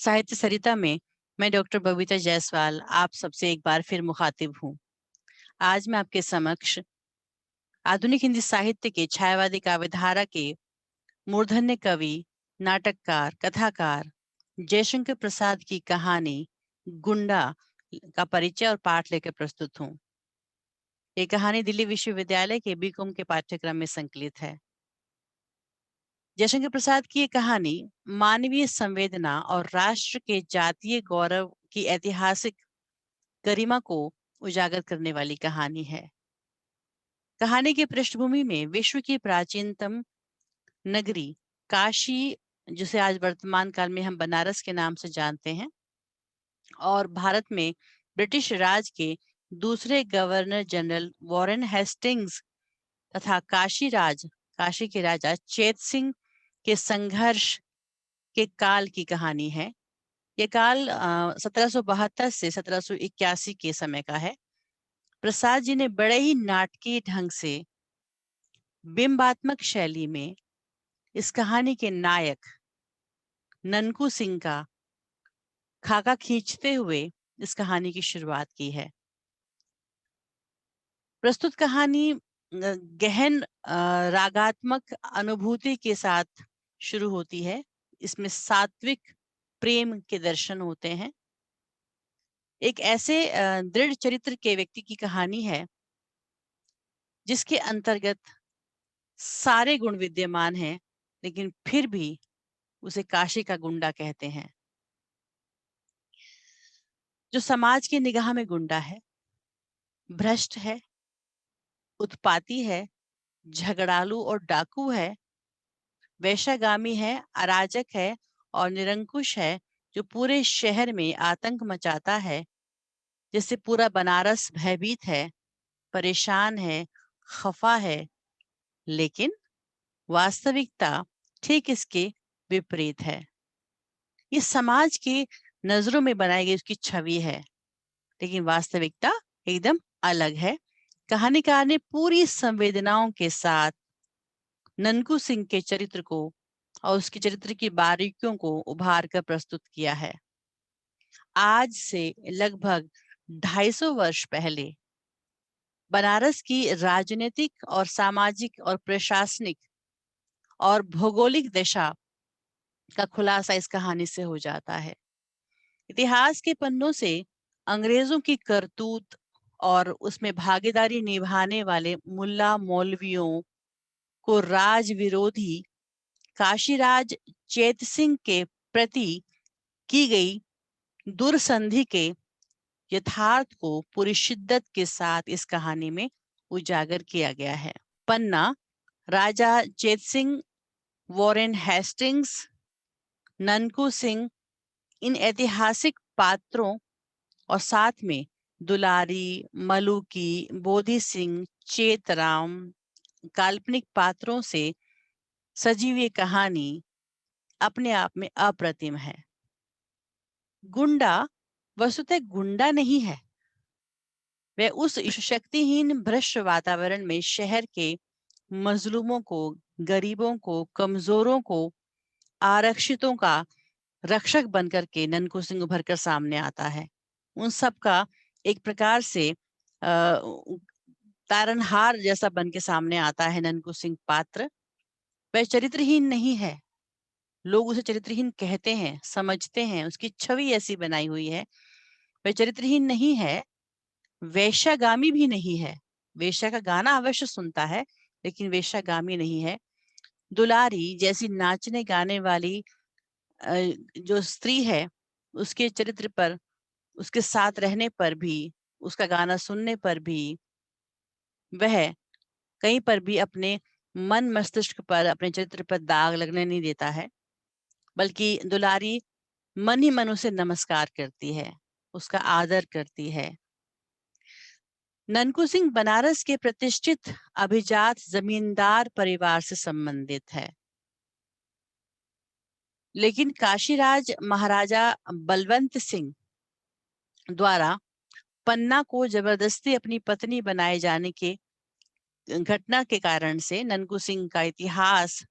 साहित्य सरिता में मैं डॉक्टर बबीता जायसवाल आप सबसे एक बार फिर मुखातिब हूँ। आज मैं आपके समक्ष आधुनिक हिंदी साहित्य के छायावादी काव्यधारा के मूर्धन्य कवि, नाटककार, कथाकार जयशंकर प्रसाद की कहानी गुंडा का परिचय और पाठ लेकर प्रस्तुत हूँ। ये कहानी दिल्ली विश्वविद्यालय के बीकॉम के पाठ्यक्रम में संकलित है। जयशंकर प्रसाद की ये कहानी मानवीय संवेदना और राष्ट्र के जातीय गौरव की ऐतिहासिक गरिमा को उजागर करने वाली कहानी है। कहानी की पृष्ठभूमि में विश्व की प्राचीनतम नगरी काशी, जिसे आज वर्तमान काल में हम बनारस के नाम से जानते हैं, और भारत में ब्रिटिश राज के दूसरे गवर्नर जनरल वॉरेन हेस्टिंग्स तथा काशी के राजा चेत सिंह के संघर्ष के काल की कहानी है। ये काल 1772 से 1781 के समय का है। प्रसाद जी ने बड़े ही नाटकीय ढंग से बिंबात्मक शैली में इस कहानी के नायक ननकू सिंह का खाका खींचते हुए इस कहानी की शुरुआत की है। प्रस्तुत कहानी गहन रागात्मक अनुभूति के साथ शुरू होती है। इसमें सात्विक प्रेम के दर्शन होते हैं। एक ऐसे दृढ़ चरित्र के व्यक्ति की कहानी है जिसके अंतर्गत सारे गुण विद्यमान हैं, लेकिन फिर भी उसे काशी का गुंडा कहते हैं। जो समाज की निगाह में गुंडा है, भ्रष्ट है, उत्पाती है, झगड़ालू और डाकू है, वेश्यागामी है, अराजक है और निरंकुश है, जो पूरे शहर में आतंक मचाता है, जिससे पूरा बनारस भयभीत है, परेशान है, खफा है, लेकिन वास्तविकता ठीक इसके विपरीत है। ये समाज की नजरों में बनाई गई उसकी छवि है, लेकिन वास्तविकता एकदम अलग है। कहानीकार ने पूरी संवेदनाओं के साथ ननकू सिंह के चरित्र को और उसके चरित्र की बारीकियों को उभार कर प्रस्तुत किया है। आज से लगभग 250 वर्ष पहले बनारस की राजनीतिक और सामाजिक और प्रशासनिक और भौगोलिक दशा का खुलासा इस कहानी से हो जाता है। इतिहास के पन्नों से अंग्रेजों की करतूत और उसमें भागीदारी निभाने वाले मुल्ला मौलवियों को राज विरोधी काशीराज चेत सिंह के प्रति की गई दुर्संधि के यथार्थ को पूरी शिद्दत के साथ इस कहानी में उजागर किया गया है। पन्ना राजा चेत सिंह, वॉरेन हेस्टिंग्स, ननकू सिंह, इन ऐतिहासिक पात्रों और साथ में दुलारी, मलूकी, बोधी सिंह, चेतराम काल्पनिक पात्रों से सजी हुई कहानी अपने आप में अप्रतिम है। गुंडा वस्तुतः गुंडा नहीं है, वह उस शक्तिहीन भ्रष्ट वातावरण में शहर के मजलूमों को, गरीबों को, कमजोरों को, आरक्षितों का रक्षक बनकर के ननकू सिंह उभर कर सामने आता है। उन सब का एक प्रकार से तारनहार जैसा बन के सामने आता है ननकू सिंह पात्र। वह चरित्रहीन नहीं है, लोग उसे चरित्रहीन कहते हैं, समझते हैं, उसकी छवि ऐसी बनाई हुई है। वह चरित्रहीन नहीं है, वेश्यागामी भी नहीं है। वेश्या का गाना अवश्य सुनता है, लेकिन वेश्यागामी नहीं है। दुलारी जैसी नाचने गाने वाली जो स्त्री है, उसके चरित्र पर, उसके साथ रहने पर भी, उसका गाना सुनने पर भी वह कहीं पर भी अपने मन मस्तिष्क पर, अपने चरित्र पर दाग लगने नहीं देता है, बल्कि दुलारी मन ही मन उसे नमस्कार करती है, उसका आदर करती है। ननकू सिंह बनारस के प्रतिष्ठित अभिजात जमींदार परिवार से संबंधित है, लेकिन काशीराज महाराजा बलवंत सिंह द्वारा पन्ना को जबरदस्ती अपनी पत्नी बनाए जाने के घटना के कारण से ननकू सिंह का इतिहास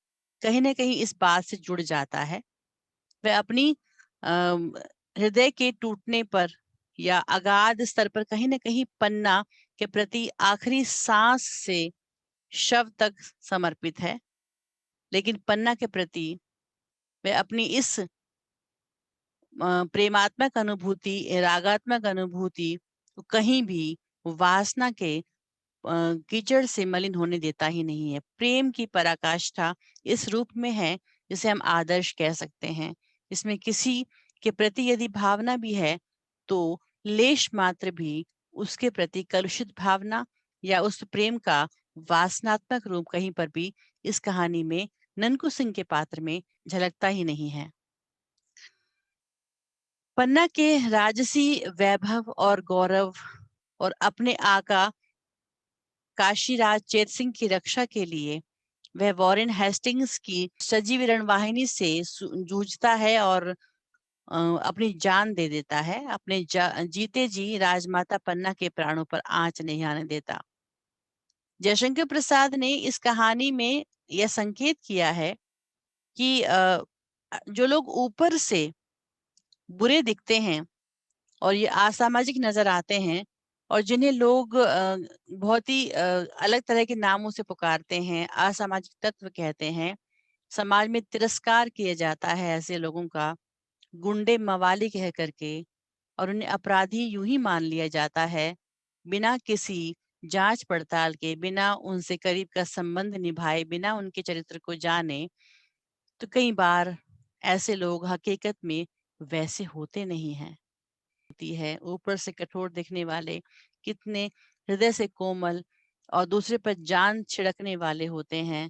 कहीं न कहीं इस बात से जुड़ जाता है। वह अपनी अम, हृदय के टूटने पर या अगाध स्तर पर कहीं न कहीं पन्ना के प्रति आखिरी सांस से शव तक समर्पित है। लेकिन पन्ना के प्रति वह अपनी इस प्रेमात्मक अनुभूति, रागात्मक अनुभूति को कहीं भी वासना के कीचड़ से मलिन होने देता ही नहीं है। प्रेम की पराकाष्ठा इस रूप में है जिसे हम आदर्श कह सकते हैं। इसमें किसी के प्रति यदि भावना भी है तो लेश मात्र भी उसके प्रति कलुषित भावना या उस प्रेम का वासनात्मक रूप कहीं पर भी इस कहानी में ननकू सिंह के पात्र में झलकता ही नहीं है। पन्ना के राजसी वैभव और गौरव और अपने आका काशीराज चेत सिंह की रक्षा के लिए वह वॉरेन हेस्टिंग्स की सजीव रणवाहिनी से जूझता है और अपनी जान दे देता है। अपने जीते जी राजमाता पन्ना के प्राणों पर आंच नहीं आने देता। जयशंकर प्रसाद ने इस कहानी में यह संकेत किया है कि जो लोग ऊपर से बुरे दिखते हैं और ये असामाजिक नजर आते हैं और जिन्हें लोग बहुत ही अलग तरह के नामों से पुकारते हैं, असामाजिक तत्व कहते हैं, समाज में तिरस्कार किया जाता है ऐसे लोगों का, गुंडे मवाली कह करके, और उन्हें अपराधी यूं ही मान लिया जाता है बिना किसी जांच पड़ताल के, बिना उनसे करीब का संबंध निभाए, बिना उनके चरित्र को जाने। तो कई बार ऐसे लोग हकीकत में वैसे होते नहीं हैं। होती है ऊपर से कठोर दिखने वाले कितने हृदय से कोमल और दूसरे पर जान छिड़कने वाले होते हैं।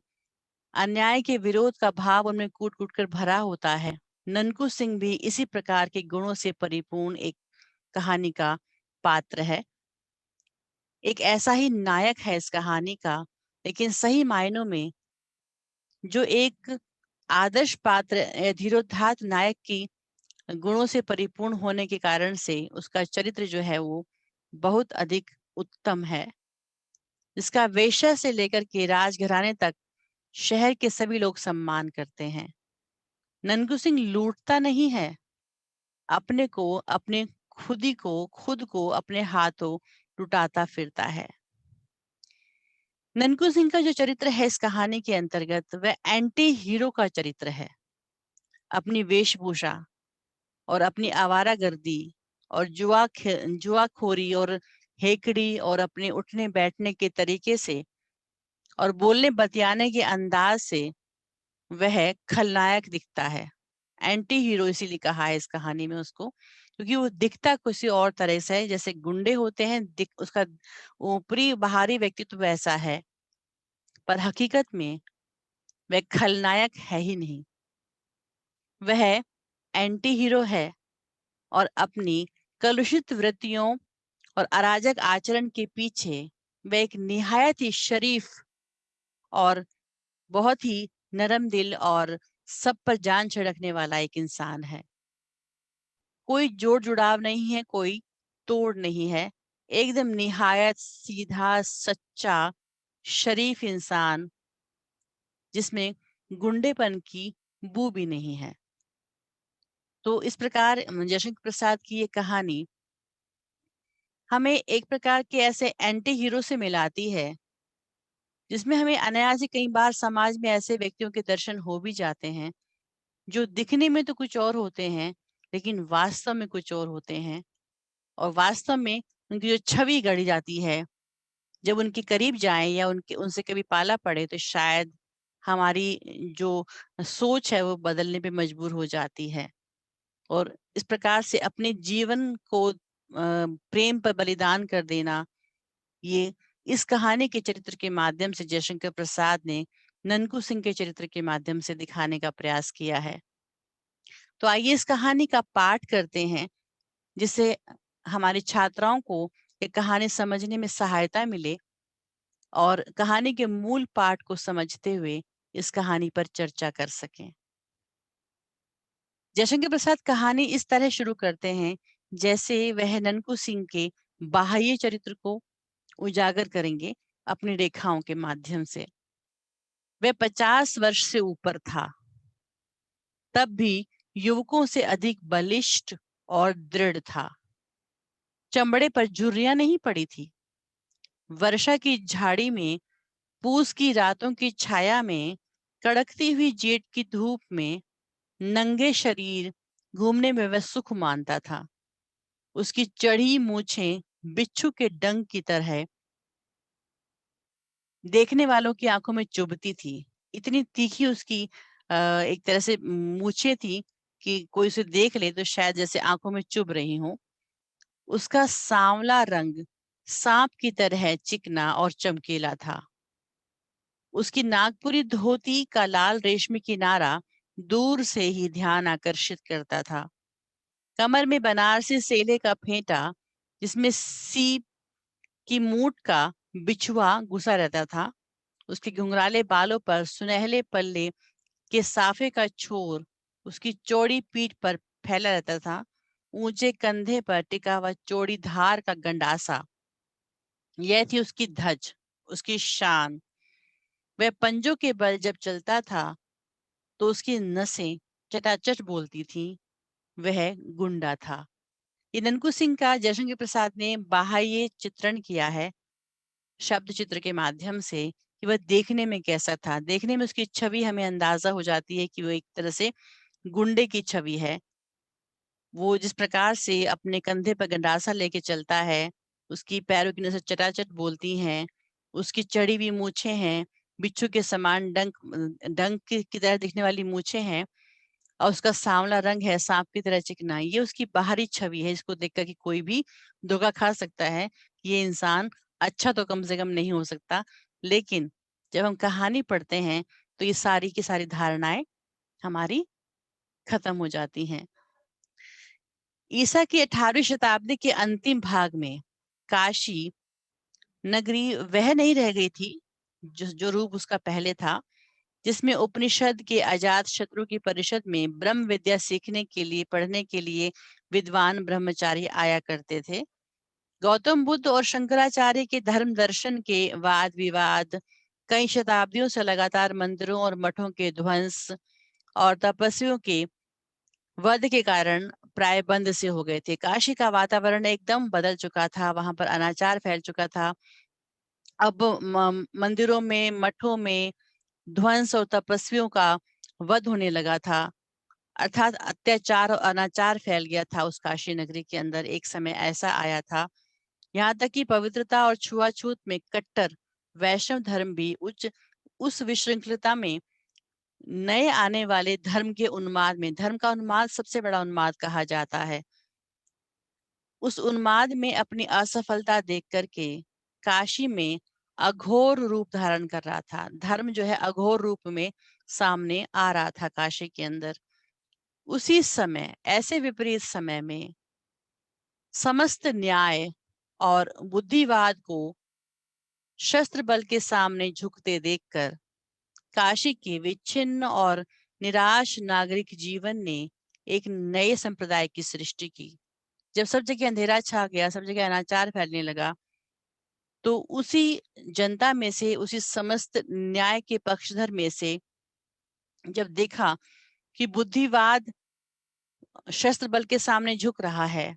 अन्याय के विरोध का भाव उनमें कूट कूट कर भरा होता है। ननकू सिंह भी इसी प्रकार के गुणों से परिपूर्ण एक कहानी का पात्र है। एक ऐसा ही नायक है इस कहानी का, लेकिन सही मायनों में जो एक आदर्श पात्र धीरोदात्त नायक की गुणों से परिपूर्ण होने के कारण से उसका चरित्र जो है वो बहुत अधिक उत्तम है। जिसका वेश्या से लेकर के राजघराने तक शहर के सभी लोग सम्मान करते हैं। ननकू सिंह लूटता नहीं है, अपने को, अपने खुद को अपने हाथों लुटाता फिरता है। ननकू सिंह का जो चरित्र है इस कहानी के अंतर्गत वह एंटी हीरो का चरित्र है। अपनी वेशभूषा और अपनी आवारागर्दी और जुआखोरी और हेकड़ी और अपने उठने बैठने के तरीके से और बोलने बतियाने के अंदाज से वह खलनायक दिखता है। एंटी हीरो इसीलिए कहा है इस कहानी में उसको, क्योंकि वो दिखता किसी और तरह से है। जैसे गुंडे होते हैं, उसका ऊपरी बाहरी व्यक्तित्व वैसा है, पर हकीकत में वह खलनायक है ही नहीं। वह एंटी हीरो है और अपनी कलुषित वृत्तियों और अराजक आचरण के पीछे वह एक निहायत ही शरीफ और बहुत ही नरम दिल और सब पर जान छिड़कने वाला एक इंसान है। कोई जोड़ जुड़ाव नहीं है, कोई तोड़ नहीं है। एकदम निहायत सीधा, सच्चा, शरीफ इंसान जिसमें गुंडेपन की बू भी नहीं है। तो इस प्रकार जयशंकर प्रसाद की ये कहानी हमें एक प्रकार के ऐसे एंटी हीरो से मिलाती है, जिसमें हमें अनायास ही कई बार समाज में ऐसे व्यक्तियों के दर्शन हो भी जाते हैं, जो दिखने में तो कुछ और होते हैं, लेकिन वास्तव में कुछ और होते हैं। और वास्तव में उनकी जो छवि गढ़ी जाती है, जब उनके करीब जाएँ या उनके उनसे कभी पाला पड़े तो शायद हमारी जो सोच है वो बदलने पे मजबूर हो जाती है। और इस प्रकार से अपने जीवन को प्रेम पर बलिदान कर देना, ये इस कहानी के चरित्र के माध्यम से जयशंकर प्रसाद ने ननकू सिंह के चरित्र के माध्यम से दिखाने का प्रयास किया है। तो आइए इस कहानी का पाठ करते हैं, जिससे हमारी छात्राओं को ये कहानी समझने में सहायता मिले और कहानी के मूल पाठ को समझते हुए इस कहानी पर चर्चा कर सकें। जयशंकर प्रसाद कहानी इस तरह शुरू करते हैं जैसे वह ननकू सिंह के बाह्य चरित्र को उजागर करेंगे अपनी रेखाओं के माध्यम से। वह 50 वर्ष से ऊपर था, तब भी युवकों से अधिक बलिष्ठ और दृढ़ था। चमड़े पर झुर्रियां नहीं पड़ी थी। वर्षा की झाड़ी में, पूस की रातों की छाया में, कड़कती हुई जेठ की धूप में नंगे शरीर घूमने में वह सुख मानता था। उसकी चढ़ी मूछें बिच्छू के डंक की तरह देखने वालों की आंखों में चुभती थी। इतनी तीखी उसकी एक तरह से मूछें थी कि कोई उसे देख ले तो शायद जैसे आंखों में चुभ रही हो। उसका सांवला रंग सांप की तरह चिकना और चमकीला था। उसकी नागपुरी धोती का लाल रेशमी किनारा दूर से ही ध्यान आकर्षित करता था। कमर में बनारसी सेले का फेंटा, जिसमें सीप की मूठ का बिछुआ घुसा रहता था। उसके घुंघराले बालों पर सुनहले पल्ले के साफे का छोर उसकी चौड़ी पीठ पर फैला रहता था। ऊंचे कंधे पर टिका हुआ चौड़ी धार का गंडासा, यह थी उसकी धज, उसकी शान। वह पंजों के बल जब चलता था तो उसकी नसें चटाचट बोलती थीं। वह गुंडा था। ये ननकू सिंह का जयशंकर प्रसाद ने बाह्य चित्रण किया है शब्द चित्र के माध्यम से कि वह देखने में कैसा था। देखने में उसकी छवि हमें अंदाजा हो जाती है कि वो एक तरह से गुंडे की छवि है। वो जिस प्रकार से अपने कंधे पर गंडासा लेके चलता है, उसकी पैरों की नसें चटाचट बोलती हैं, उसकी चढ़ी हुई मूछें हैं, बिच्छू के समान डंक की तरह दिखने वाली मूछें हैं, और उसका सांवला रंग है सांप की तरह चिकना। ये उसकी बाहरी छवि है, इसको देखकर कि कोई भी धोखा खा सकता है। ये इंसान अच्छा तो कम से कम नहीं हो सकता। लेकिन जब हम कहानी पढ़ते हैं तो ये सारी की सारी धारणाएं हमारी खत्म हो जाती हैं। ईसा की 18वीं शताब्दी के अंतिम भाग में काशी नगरी वह नहीं रह गई थी जो जो रूप उसका पहले था, जिसमें उपनिषद के अजात शत्रु की परिषद में ब्रह्म विद्या सीखने के लिए, पढ़ने के लिए विद्वान ब्रह्मचारी आया करते थे। गौतम बुद्ध और शंकराचार्य के धर्म दर्शन के वाद विवाद कई शताब्दियों से लगातार मंदिरों और मठों के ध्वंस और तपस्वियों के वध के कारण प्राय बंद से हो गए थे। काशी का वातावरण एकदम बदल चुका था, वहां पर अनाचार फैल चुका था। अब मंदिरों में, मठों में ध्वंस और तपस्वियों का वध होने लगा था। अर्थात अत्याचार और अनाचार फैल गया था उस काशी नगरी के अंदर। एक समय ऐसा आया था, यहाँ तक कि पवित्रता और छुआछूत में कट्टर वैष्णव धर्म भी उस विशृंखलता में, नए आने वाले धर्म के उन्माद में, धर्म का उन्माद सबसे बड़ा उन्माद कहा जाता है, उस उन्माद में अपनी असफलता देख करके काशी में अघोर रूप धारण कर रहा था। धर्म जो है अघोर रूप में सामने आ रहा था काशी के अंदर। उसी समय, ऐसे विपरीत समय में समस्त न्याय और बुद्धिवाद को शस्त्र बल के सामने झुकते देखकर काशी के विच्छिन्न और निराश नागरिक जीवन ने एक नए संप्रदाय की सृष्टि की। जब सब जगह अंधेरा छा गया, सब जगह अनाचार फैलने लगा, तो उसी जनता में से, उसी समस्त न्याय के पक्षधर में से जब देखा कि बुद्धिवाद शस्त्र बल के सामने झुक रहा है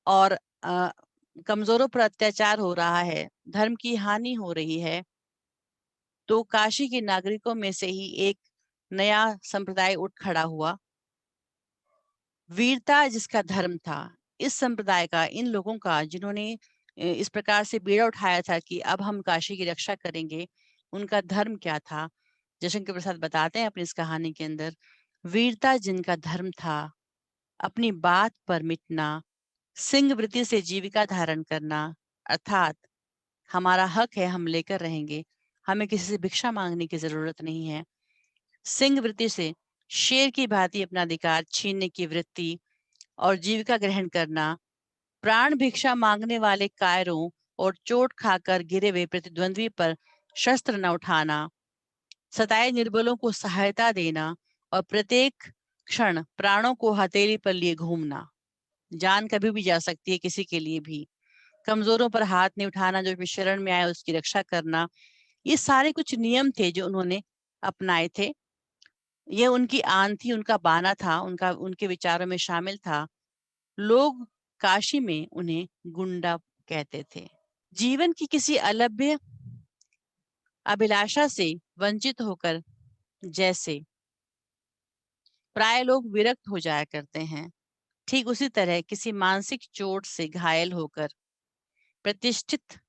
और कमजोरों पर अत्याचार हो रहा है, धर्म की हानि हो रही है, तो काशी के नागरिकों में से ही एक नया संप्रदाय उठ खड़ा हुआ। वीरता जिसका धर्म था, इस संप्रदाय का, इन लोगों का जिन्होंने इस प्रकार से बीड़ा उठाया था कि अब हम काशी की रक्षा करेंगे, उनका धर्म क्या था? जयशंकर प्रसाद बताते हैं अपनी इस कहानी के अंदर, वीरता जिनका धर्म था, अपनी बात पर मिटना, सिंह वृत्ति से जीविका धारण करना, अर्थात हमारा हक है, हम लेकर रहेंगे, हमें किसी से भिक्षा मांगने की जरूरत नहीं है। सिंह वृत्ति से शेर की भांति अपना अधिकार छीनने की वृत्ति और जीविका ग्रहण करना, प्राण भिक्षा मांगने वाले कायरों और चोट खाकर गिरे हुए प्रतिद्वंद्वी पर शस्त्र न उठाना, सताए निर्बलों को सहायता देना और प्रत्येक क्षण प्राणों को हथेली पर लिए घूमना। जान कभी भी जा सकती है किसी के लिए भी। कमजोरों पर हाथ नहीं उठाना, जो भी शरण में आए उसकी रक्षा करना, ये सारे कुछ नियम थे जो उन्होंने अपनाए थे। ये उनकी आन थी, उनका बाना था, उनके विचारों में शामिल था। लोग काशी में उन्हें गुंडा कहते थे। जीवन की किसी अलभ्य अभिलाषा से वंचित होकर जैसे प्राय लोग विरक्त हो जाया करते हैं, ठीक उसी तरह किसी मानसिक चोट से घायल होकर प्रतिष्ठित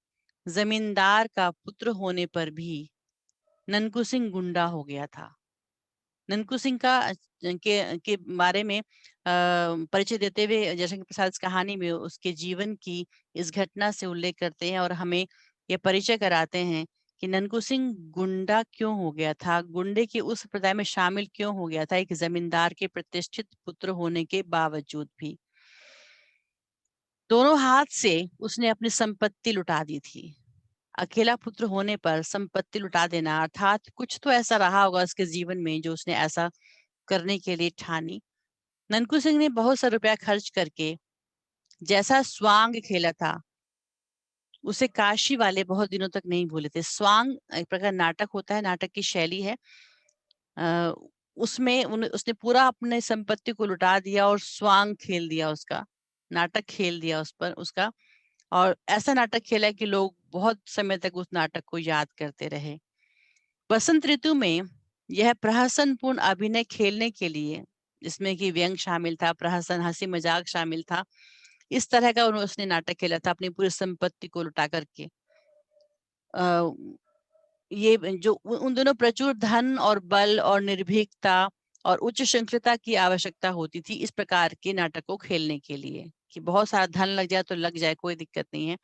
जमींदार का पुत्र होने पर भी ननकू सिंह गुंडा हो गया था। ननकू सिंह के बारे में परिचय देते हुए जयशंकर प्रसाद इस कहानी में उसके जीवन की इस घटना से उल्लेख करते हैं और हमें ये परिचय कराते हैं कि ननकू सिंह गुंडा क्यों हो गया था, गुंडे की उस संप्रदाय में शामिल क्यों हो गया था, एक जमींदार के प्रतिष्ठित पुत्र होने के बावजूद भी। दोनों हाथ से उसने अपनी संपत्ति लुटा दी थी। अकेला पुत्र होने पर संपत्ति लुटा देना अर्थात कुछ तो ऐसा रहा होगा उसके जीवन में जो उसने ऐसा करने के लिए ठानी। ननकू सिंह ने बहुत सा रुपया खर्च करके जैसा स्वांग खेला था उसे काशी वाले बहुत दिनों तक नहीं भूले थे। स्वांग एक प्रकार नाटक होता है, नाटक की शैली है। अ, उसमें उसने पूरा अपने संपत्ति को लुटा दिया और स्वांग खेल दिया, उसका नाटक खेल दिया उस पर उसका, और ऐसा नाटक खेला कि लोग बहुत समय तक उस नाटक को याद करते रहे। बसंत ऋतु में यह प्रहसनपूर्ण अभिनय खेलने के लिए, जिसमें कि व्यंग शामिल था, प्रहसन हंसी मजाक शामिल था, इस तरह का उसने नाटक खेला था अपनी पूरी संपत्ति को लुटा करके। अ, ये जो उन दोनों प्रचुर धन और बल और निर्भीकता और उच्च श्रृंखलता की आवश्यकता होती थी इस प्रकार के नाटक को खेलने के लिए, कि बहुत सारा धन लग जाए तो लग जाए, कोई दिक्कत नहीं है।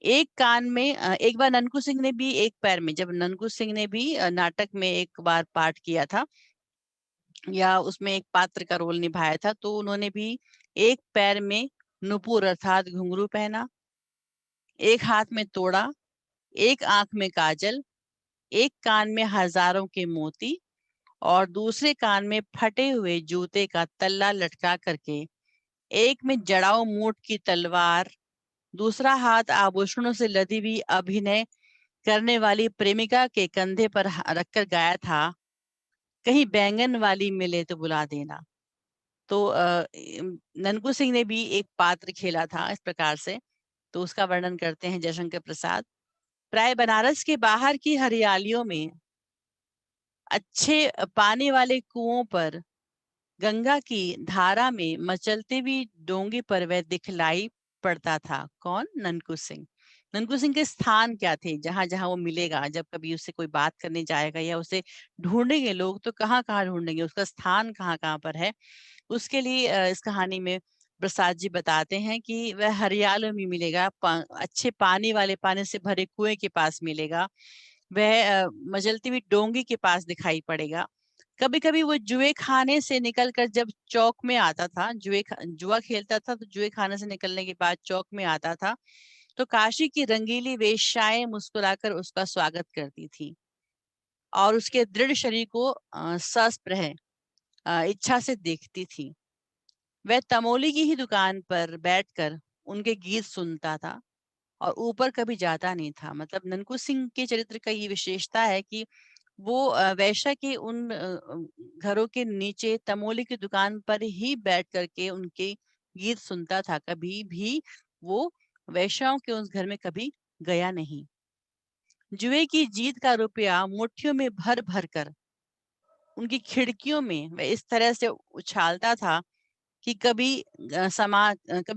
एक कान में एक बार ननकू सिंह ने भी, एक पैर में, जब ननकू सिंह ने भी नाटक में एक बार पार्ट किया था या उसमें एक पात्र का रोल निभाया था, तो उन्होंने भी एक पैर में नुपुर अर्थात घुंघरू पहना, एक हाथ में तोड़ा, एक आंख में काजल, एक कान में हजारों के मोती और दूसरे कान में फटे हुए जूते का तल्ला लटका करके, एक में जड़ाऊ मूठ की तलवार, दूसरा हाथ आभूषणों से लदी हुई अभिनय करने वाली प्रेमिका के कंधे पर रखकर गाया था, कहीं बैंगन वाली मिले तो बुला देना। तो ननकू सिंह ने भी एक पात्र खेला था इस प्रकार से, तो उसका वर्णन करते हैं जयशंकर प्रसाद। प्राय बनारस के बाहर की हरियालियों में अच्छे पानी वाले कुओं पर गंगा की धारा में मचलती हुई डोंगी पर वह दिखलाई पड़ता था। कौन? ननकू सिंह। ननकू सिंह के स्थान क्या थे, जहां जहां वो मिलेगा, जब कभी उससे कोई बात करने जाएगा या उसे ढूंढेंगे लोग तो कहाँ कहाँ ढूंढेंगे, उसका स्थान कहाँ कहाँ पर है। उसके लिए इस कहानी में प्रसाद जी बताते हैं कि वह हरियालों में मिलेगा, अच्छे पानी वाले, पानी से भरे कुएं के पास मिलेगा, वह मचलती हुई डोंगी के पास दिखाई पड़ेगा। कभी कभी वो जुए खाने से निकलकर जब चौक में आता था, जुआ खेलता था, तो जुए खाने से निकलने के बाद चौक में आता था, तो काशी की रंगीली वेश्याएं मुस्कुराकर उसका स्वागत करती थी और उसके दृढ़ शरीर को सस्पृह इच्छा से देखती थी। वह तमोली की ही दुकान पर बैठकर उनके गीत सुनता था और ऊपर कभी जाता नहीं था। मतलब ननकू सिंह के चरित्र का ये विशेषता है कि वो वैश्या के उन घरों के नीचे तमोली की दुकान पर ही बैठ करके उनके गीत सुनता था, कभी भी वो वैश्याओं के उस घर में कभी गया नहीं। जुए की जीत का रुपया मुट्ठियों में भर भर कर उनकी खिड़कियों में वह इस तरह से उछालता था कि कभी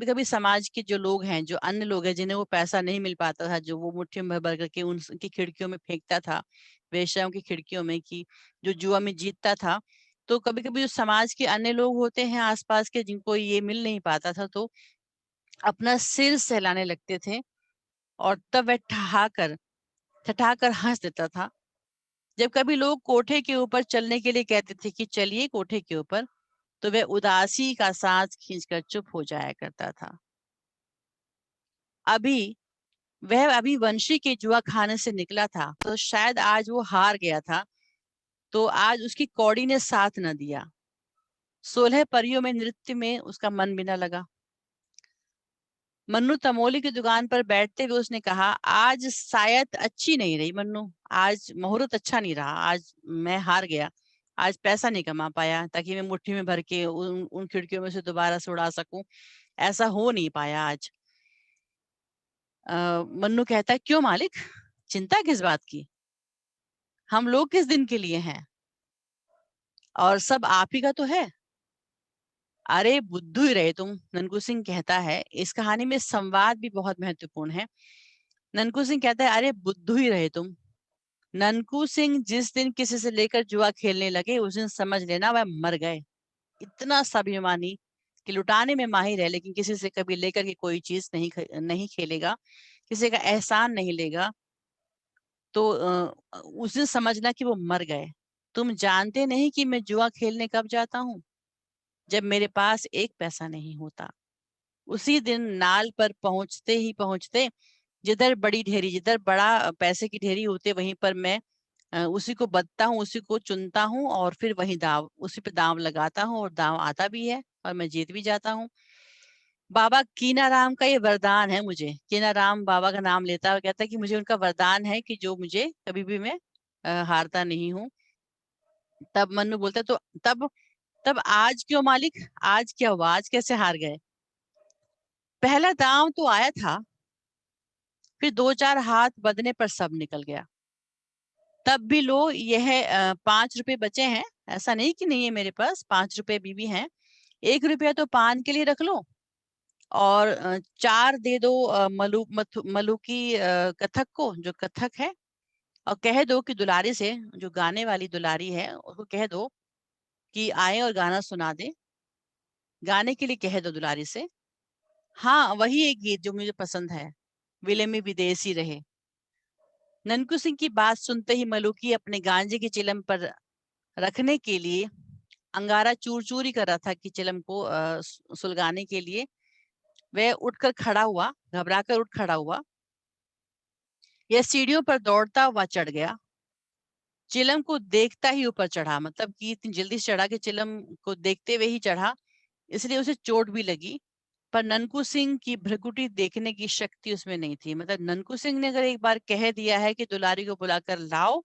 कभी समाज के जो लोग हैं, जो अन्य लोग हैं जिन्हें वो पैसा नहीं मिल पाता था, जो वो मुट्ठियों में भर भर करके उनकी खिड़कियों में फेंकता था, वेश्याओं की खिड़कियों में, कि जो जुआ में जीतता था, तो कभी कभी जो समाज के अन्य लोग होते हैं आसपास के, जिनको ये मिल नहीं पाता था, तो अपना सिर सहलाने लगते थे और तब वह ठठाकर हंस देता था। जब कभी लोग कोठे के ऊपर चलने के लिए कहते थे कि चलिए कोठे के ऊपर, तो वह उदासी का सांस खींचकर चुप हो जाया करता था। अभी वह अभी वंशी के जुआ खाने से निकला था, तो शायद आज वो हार गया था, तो आज उसकी कौड़ी ने साथ न दिया। 16 परियों में नृत्य में उसका मन भी न लगा। मन्नू तमोली की दुकान पर बैठते हुए उसने कहा, आज शायद अच्छी नहीं रही मन्नू, आज मुहूर्त अच्छा नहीं रहा, आज मैं हार गया। आज पैसा नहीं कमा पाया ताकि मैं मुट्ठी में भर के उन खिड़कियों में से दोबारा से उड़ा सकूं। ऐसा हो नहीं पाया आज। मन्नू कहता है, क्यों मालिक, चिंता किस बात की? हम लोग किस दिन के लिए हैं? और सब आप ही का तो है। अरे बुद्धू ही रहे तुम, ननकू सिंह कहता है। इस कहानी में संवाद भी बहुत महत्वपूर्ण है। ननकू सिंह कहता है, अरे बुद्धू ही रहे तुम। ननकू सिंह जिस दिन किसी से लेकर जुआ खेलने लगे, उस दिन समझ लेना वह मर गए। इतना स्वाभिमानी कि लुटाने में माहिर है, लेकिन किसी से कभी लेकर के कोई चीज नहीं खेलेगा, किसी का एहसान नहीं लेगा, तो उस दिन समझना कि वो मर गए। तुम जानते नहीं कि मैं जुआ खेलने कब जाता हूँ? जब मेरे पास एक पैसा नहीं होता। उसी दिन नाल पर पहुंचते जिधर बड़ा पैसे की ढेरी होती है, वहीं पर मैं उसी को बदता हूँ, उसी को चुनता हूँ और फिर उसी पे दांव लगाता हूँ और दांव आता भी है और मैं जीत भी जाता हूँ। बाबा कीनाराम का ये वरदान है मुझे। कीनाराम बाबा का नाम लेता है और कहता है कि मुझे उनका वरदान है कि जो मुझे कभी भी मैं हारता नहीं हूँ। तब मन्नू बोलता है, तो तब तब आज क्यों मालिक? आज क्या हुआ? आज कैसे हार गए? पहला दांव तो आया था, फिर 2-4 हाथ बदने पर सब निकल गया। तब भी लो, यह 5 रुपए बचे हैं। ऐसा नहीं कि नहीं है मेरे पास, 5 रुपए भी हैं। 1 रुपया तो पान के लिए रख लो और 4 दे दो मलुकी कथक को, जो कथक है। और कह दो कि दुलारी से, जो गाने वाली दुलारी है, उसको कह दो कि आए और गाना सुना दे। गाने के लिए कह दो दुलारी से। हाँ, वही एक गीत जो मुझे पसंद है, विलेमी विदेशी रहे। ननकू सिंह की बात सुनते ही मलुकी अपने गांजे की चिलम पर रखने के लिए अंगारा चूर चूर ही कर रहा था कि चिलम को सुलगाने के लिए। वह उठकर खड़ा हुआ, घबराकर उठ खड़ा हुआ। यह सीढ़ियों पर दौड़ता हुआ चढ़ गया। चिलम को देखता ही ऊपर चढ़ा, मतलब कि इतनी जल्दी से चढ़ा कि चिलम को देखते हुए ही चढ़ा, इसलिए उसे चोट भी लगी। पर ननकू सिंह की भ्रकुटी देखने की शक्ति उसमें नहीं थी। मतलब ननकू सिंह ने अगर एक बार कह दिया है कि दुलारी को बुलाकर लाओ,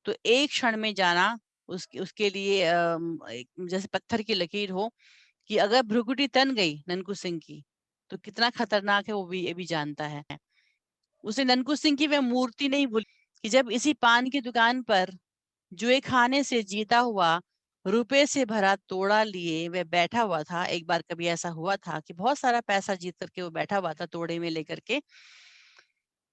तो एक क्षण में जाना उसके उसके लिए जैसे पत्थर की लकीर हो, कि अगर भ्रुकुटी तन गई ननकू सिंह की, तो कितना खतरनाक है वो भी ये भी जानता है। उसे ननकू सिंह की वह मूर्ति नहीं भूली कि जब इसी पान की दुकान पर जुए खाने से जीता हुआ, रुपए से भरा तोड़ा लिए वह बैठा हुआ था। एक बार कभी ऐसा हुआ था कि बहुत सारा पैसा जीत करके वो बैठा हुआ था तोड़े में लेकर के,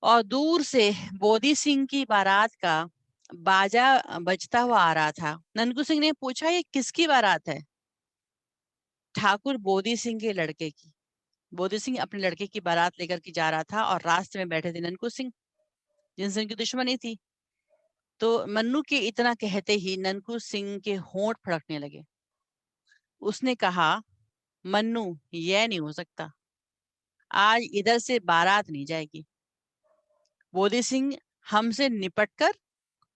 और दूर से बोधी सिंह की बारात का बाजा बजता हुआ आ रहा था। ननकू सिंह ने पूछा, ये किसकी बारात है? ठाकुर बोधी सिंह के लड़के की। बोधी सिंह अपने लड़के की बारात लेकर के जा रहा था और रास्ते में बैठे थे ननकू सिंह, जिनसे उनकी दुश्मनी थी। तो मन्नू के इतना कहते ही ननकू सिंह के होंठ फड़कने लगे। उसने कहा, मन्नू, यह नहीं हो सकता, आज इधर से बारात नहीं जाएगी। बोधी सिंह हमसे निपट कर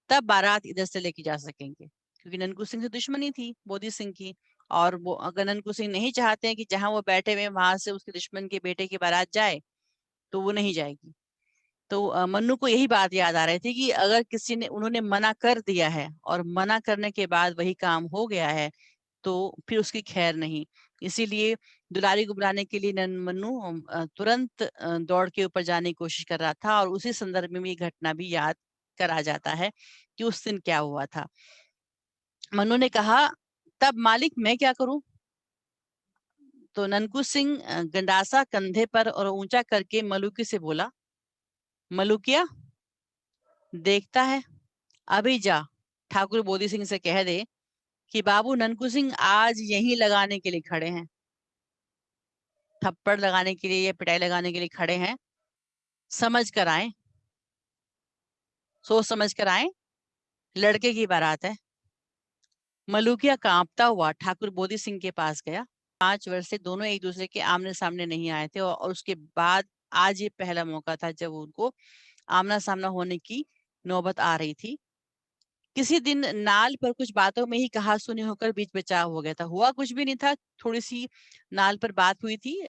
तब बारात इधर से लेके जा सकेंगे, क्योंकि ननकू सिंह से दुश्मनी थी बोधी सिंह की। और वो अगर ननकू सिंह नहीं चाहते हैं कि जहां वो बैठे हुए वहां से उसके दुश्मन के बेटे की बारात जाए, तो वो नहीं जाएगी। तो मन्नू को यही बात याद आ रही थी कि अगर किसी ने उन्होंने मना कर दिया है और मना करने के बाद वही काम हो गया है, तो फिर उसकी खैर नहीं। इसीलिए दुलारी को बुलाने के लिए मन्नू तुरंत दौड़ के ऊपर जाने की कोशिश कर रहा था। और उसी संदर्भ में ये घटना भी याद करा जाता है कि उस दिन क्या हुआ था। मन्नू ने कहा, तब मालिक मैं क्या करूं? तो ननकू सिंह गंडासा कंधे पर और ऊंचा करके मलुकी से बोला, मलुकिया, देखता है, अभी जा ठाकुर बोधी सिंह से कह दे कि बाबू ननकू सिंह आज यहीं लगाने के लिए खड़े हैं, थप्पड़ लगाने के लिए या पिटाई लगाने के लिए खड़े हैं। समझ कर आए, सोच समझ कर आए, लड़के की बारात है। मलुकिया कांपता हुआ ठाकुर बोधी सिंह के पास गया। 5 वर्ष से दोनों एक दूसरे के आमने सामने नहीं आए थे, और उसके बाद आज ये पहला मौका था जब उनको आमना सामना होने की नौबत आ रही थी। किसी दिन नाल पर कुछ बातों में ही कहा सुनी होकर बीच बचाव हो गया था। हुआ कुछ भी नहीं था, थोड़ी सी नाल पर बात हुई थी।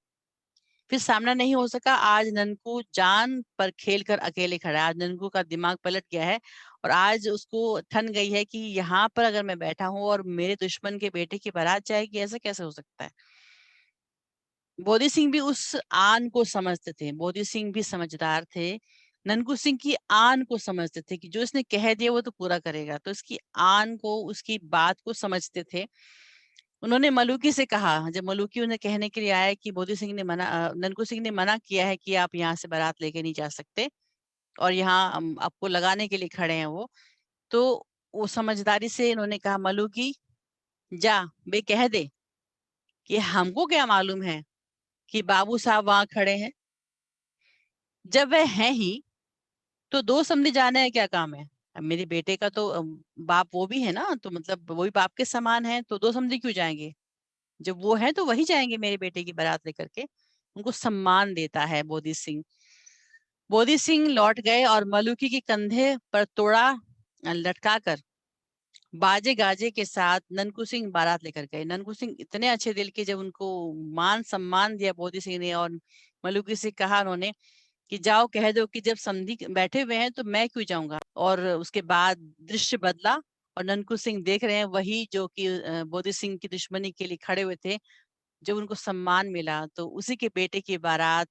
फिर सामना नहीं हो सका। आज ननकू जान पर खेल कर अकेले खड़ा है। आज ननकू का दिमाग पलट गया है और आज उसको ठन गई है कि यहाँ पर अगर मैं बैठा हूँ और मेरे दुश्मन के बेटे की बारात जाएगी, ऐसा कैसे हो सकता है। बोधी सिंह भी उस आन को समझते थे। बोधी सिंह भी समझदार थे। ननकू सिंह की आन को समझते थे कि जो इसने कह दिया वो तो पूरा करेगा। तो इसकी आन को, उसकी बात को समझते थे। उन्होंने मलूकी से कहा, जब मलूकी उन्हें कहने के लिए आया कि बोधी सिंह ने ननकू सिंह ने मना किया है कि आप यहाँ से बारात लेके नहीं जा सकते और यहाँ आपको लगाने के लिए खड़े हैं वो। तो वो समझदारी से इन्होंने कहा, मलूकी जा बे कह दे कि हमको क्या मालूम है कि बाबू साहब वहां खड़े हैं। जब वह हैं ही तो दो समझे जाने का क्या काम है। अब मेरे बेटे का तो बाप वो भी है ना, तो मतलब वो भी बाप के समान है, तो दो समझे क्यों जाएंगे। जब वो है तो वही जाएंगे मेरे बेटे की बारात लेकर के। उनको सम्मान देता है बोधी सिंह। बोधी सिंह लौट गए और मलूकी के कंधे पर तोड़ा लटका कर बाजे गाजे के साथ ननकू सिंह बारात लेकर गए। ननकू सिंह इतने अच्छे दिल के, जब उनको मान सम्मान दिया बोधी सिंह ने और मलूकी से कहा उन्होंने कि जाओ कह दो कि जब समधी बैठे हुए हैं तो मैं क्यों जाऊंगा। और उसके बाद दृश्य बदला और ननकू सिंह देख रहे हैं वही जो कि बोधी सिंह की दुश्मनी के लिए खड़े हुए थे। जब उनको सम्मान मिला तो उसी के बेटे की बारात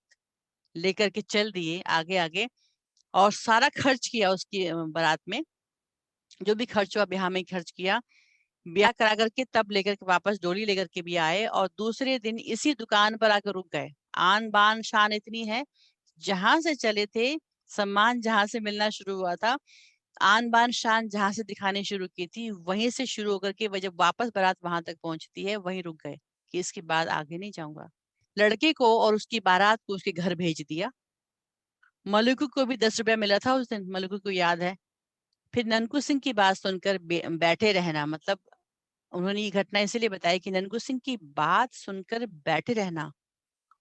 लेकर के चल दिए आगे आगे और सारा खर्च किया उसकी बारात में। जो भी खर्च हुआ ब्याह में खर्च किया। ब्याह करा करके तब लेकर के वापस डोली लेकर के भी आए और दूसरे दिन इसी दुकान पर आकर रुक गए। आन बान शान इतनी है, जहां से चले थे, सम्मान जहां से मिलना शुरू हुआ था, आन बान शान जहां से दिखानी शुरू की थी, वहीं से शुरू होकर के वह जब वापस बारात वहां तक पहुंचती है वहीं रुक गए कि इसके बाद आगे नहीं जाऊंगा। लड़के को और उसकी बारात को उसके घर भेज दिया। मलुकू को भी 10 रुपया मिला था उस दिन, मलुकू को याद है। फिर ननकू सिंह की बात सुनकर बैठे रहना, मतलब उन्होंने ये घटना इसीलिए बताई कि ननकू सिंह की बात सुनकर बैठे रहना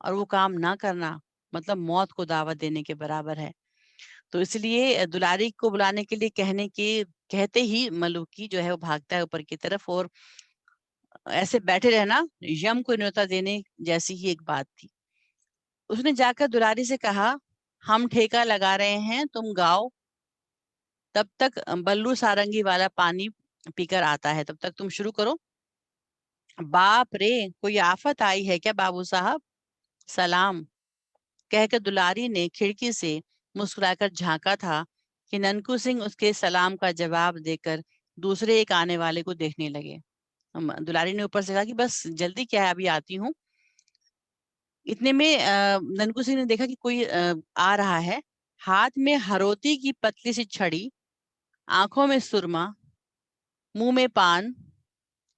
और वो काम ना करना मतलब मौत को दावत देने के बराबर है। तो इसलिए दुलारी को बुलाने के लिए कहते ही मलूकी जो है वो भागता है ऊपर की तरफ और ऐसे बैठे रहना यम को न्योता देने जैसी ही एक बात थी। उसने जाकर दुलारी से कहा, हम ठेका लगा रहे हैं, तुम गाओ, तब तक बल्लू सारंगी वाला पानी पीकर आता है, तब तक तुम शुरू करो। बाप रे, कोई आफत आई है क्या बाबू साहब। सलाम कहकर दुलारी ने खिड़की से मुस्कुराकर झांका था कि ननकू सिंह उसके सलाम का जवाब देकर दूसरे एक आने वाले को देखने लगे। दुलारी ने ऊपर से कहा कि बस जल्दी क्या है, अभी आती हूँ। इतने में ननकू सिंह ने देखा कि कोई आ रहा है। हाथ में हरोती की पतली सी छड़ी, आंखों में सुरमा, मुंह में पान,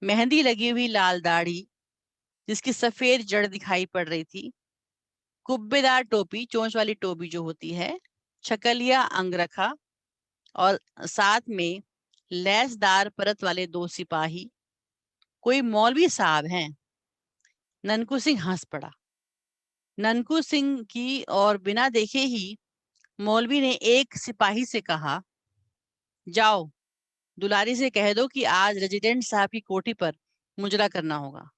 मेहंदी लगी हुई लाल दाढ़ी जिसकी सफेद जड़ दिखाई पड़ रही थी, कुब्बेदार टोपी, चोंच वाली टोपी जो होती है, छकलिया अंगरखा और साथ में लैसदार परत वाले 2 सिपाही, कोई मौलवी साहब हैं। ननकू सिंह हंस पड़ा। ननकू सिंह की और बिना देखे ही मौलवी ने एक सिपाही से कहा, जाओ दुलारी से कह दो कि आज रेजिडेंट साहब की कोठी पर मुजरा करना होगा।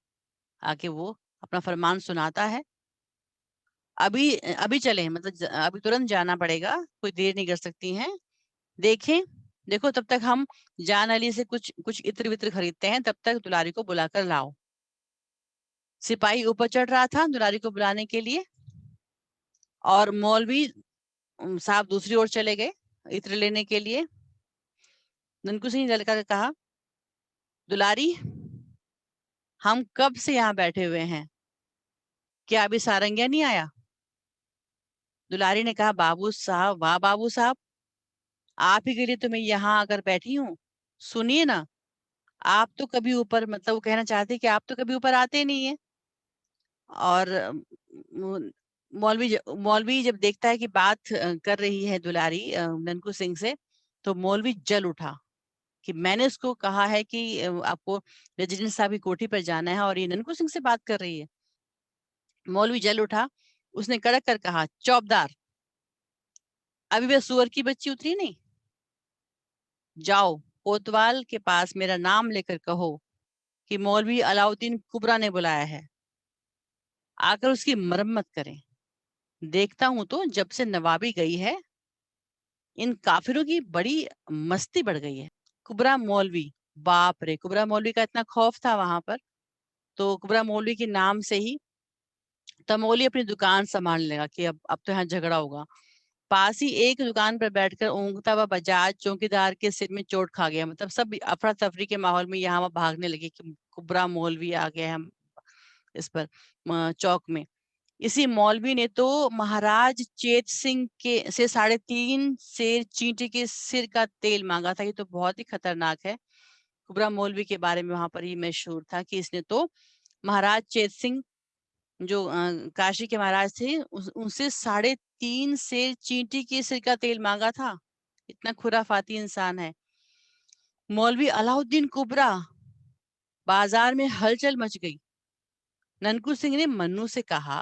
आके वो अपना फरमान सुनाता है। अभी अभी चलें, मतलब अभी तुरंत जाना पड़ेगा, कोई देर नहीं कर सकती हैं। देखें, देखो तब तक हम जान अली से कुछ कुछ इत्र वित्र खरीदते हैं, तब तक दुलारी को बुलाकर लाओ। सिपाही ऊपर चढ़ रहा था दुलारी को बुलाने के लिए और मौलवी साहब दूसरी ओर चले गए इत्र लेने के लिए। ननकू सिंह ने लड़का कहा, दुलारी हम कब से यहाँ बैठे हुए हैं, क्या अभी सारंगिया नहीं आया। दुलारी ने कहा, बाबू साहब, वाह बाबू साहब, आप ही के लिए तो मैं यहाँ आकर बैठी हूँ। सुनिए ना, आप तो कभी ऊपर, मतलब वो कहना चाहते कि आप तो कभी ऊपर आते नहीं है। और मौलवी जब देखता है कि बात कर रही है दुलारी ननकू सिंह से, तो मौलवी जल उठा कि मैंने उसको कहा है कि आपको रेजिडेंट साहब की कोठी पर जाना है और ये ननकू सिंह से बात कर रही है। मौलवी जल उठा। उसने कड़क कर कहा, चौबदार, अभी वह सुअर की बच्ची उतरी नहीं। जाओ कोतवाल के पास मेरा नाम लेकर कहो कि मौलवी अलाउद्दीन कुबरा ने बुलाया है, आकर उसकी मरम्मत करें। देखता हूं तो जब से नवाबी गई है, इन काफिरों की बड़ी मस्ती बढ़ गई है। कुबरा मौलवी, बाप रे! कुबरा मौलवी का इतना खौफ था वहां पर, तो कुबरा मौलवी के नाम से ही तमोली अपनी दुकान संभालने लगा कि अब तो यहाँ झगड़ा होगा। पास ही एक दुकान पर बैठकर ऊँघता हुआ बजाज चौकीदार के सिर में चोट खा गया। मतलब सब अफरा-तफरी के माहौल में यहाँ-वहाँ भागने लगे कि कुबरा मौलवी आ गया है इस पर चौक में। इसी मौलवी ने तो महाराज चेत सिंह के से 3.5 सेर चींटी के सिर का तेल मांगा था। ये तो बहुत ही खतरनाक है। कुबरा मौलवी के बारे में वहां पर ये मशहूर था कि इसने तो महाराज चेत सिंह जो काशी के महाराज थे उनसे 3.5 सेर चींटी के सिर का तेल मांगा था। इतना खुराफाती इंसान है। मौलवी अलाउद्दीन कुबरा, बाजार में हलचल मच गई। ननकू सिंह ने मन्नू से कहा,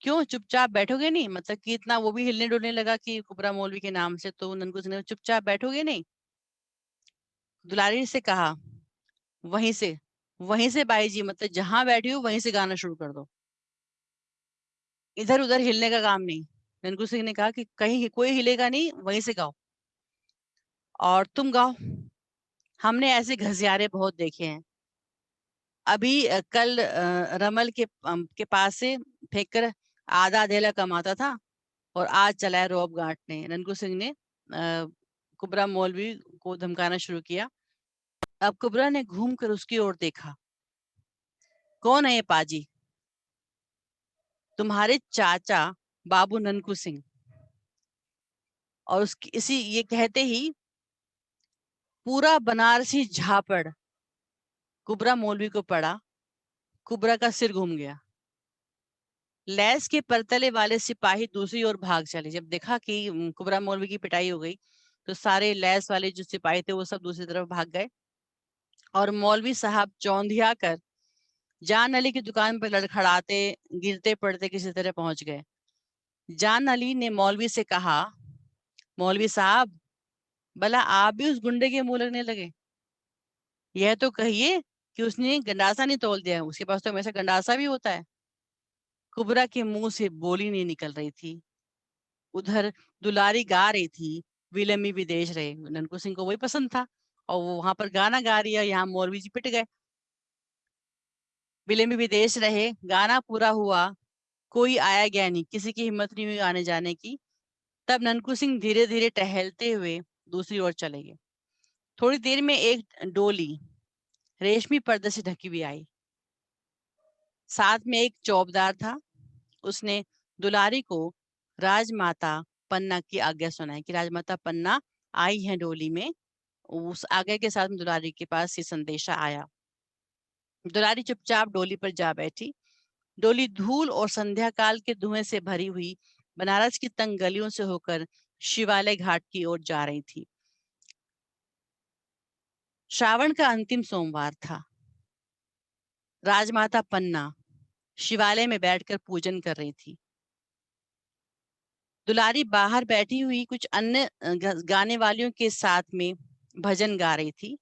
क्यों चुपचाप बैठोगे नहीं? मतलब कि इतना वो भी हिलने डुलने लगा कि कुबरा मौलवी के नाम से, तो ननकू सिंह ने चुपचाप बैठोगे नहीं? दुलारी से कहा, वहीं से वहीं से बाई जी, मतलब जहां बैठी हूँ वहीं से गाना शुरू कर दो, इधर उधर हिलने का काम नहीं। ननकू सिंह ने कहा कि कहीं कोई हिलेगा नहीं, वहीं से गाओ और तुम गाओ। हमने ऐसे घसियारे बहुत देखे हैं। अभी कल रमल के पास से फेंक कर आधा अधेला कमाता था और आज चला है रौब गांठने। ननकू सिंह ने कुबरा मौलवी को धमकाना शुरू किया। अब कुबरा ने घूम कर उसकी ओर देखा। कौन है ये पाजी? तुम्हारे चाचा बाबू ननकू सिंह। और उसकी इसी ये कहते ही पूरा बनारसी झापड़ कुबरा मौलवी को पड़ा। कुबरा का सिर घूम गया। लैस के परतले वाले सिपाही दूसरी ओर भाग चले। जब देखा कि कुबरा मौलवी की पिटाई हो गई, तो सारे लैस वाले जो सिपाही थे वो सब दूसरी तरफ भाग गए और मौलवी साहब चौंधिया कर जान अली की दुकान पर लड़खड़ाते गिरते पड़ते किसी तरह पहुंच गए। जान अली ने मौलवी से कहा, मौलवी साहब, भला आप भी उस गुंडे के मुंह लगने लगे? यह तो कहिए कि उसने गंडासा नहीं तोल दिया है। उसके पास तो हमेशा गंडासा भी होता है। कुबरा के मुंह से बोली नहीं निकल रही थी। उधर दुलारी गा रही थी, विलमी विदेश रहे। ननकू सिंह को वही पसंद था और वो वहां पर गाना गा रही है, यहाँ मौलवी जी पिट गए। विलमी विदेश रहे, गाना पूरा हुआ, कोई आया गया नहीं, किसी की हिम्मत नहीं हुई आने जाने की। तब ननकू सिंह धीरे धीरे टहलते हुए दूसरी ओर चले गए। थोड़ी देर में एक डोली रेशमी पर्दे से ढकी हुई आई। साथ में एक चौबदार था। उसने दुलारी को राजमाता पन्ना की आज्ञा सुनाई कि राजमाता पन्ना आई है डोली में। उस आज्ञा के साथ दुलारी के पास ये संदेशा आया। दुलारी चुपचाप डोली पर जा बैठी। डोली धूल और संध्या काल के धुएं से भरी हुई बनारस की तंग गलियों से होकर शिवालय घाट की ओर जा रही थी। श्रावण का अंतिम सोमवार था। राजमाता पन्ना शिवालय में बैठकर पूजन कर रही थी। दुलारी बाहर बैठी हुई कुछ अन्य गाने वालियों के साथ में भजन गा रही थी।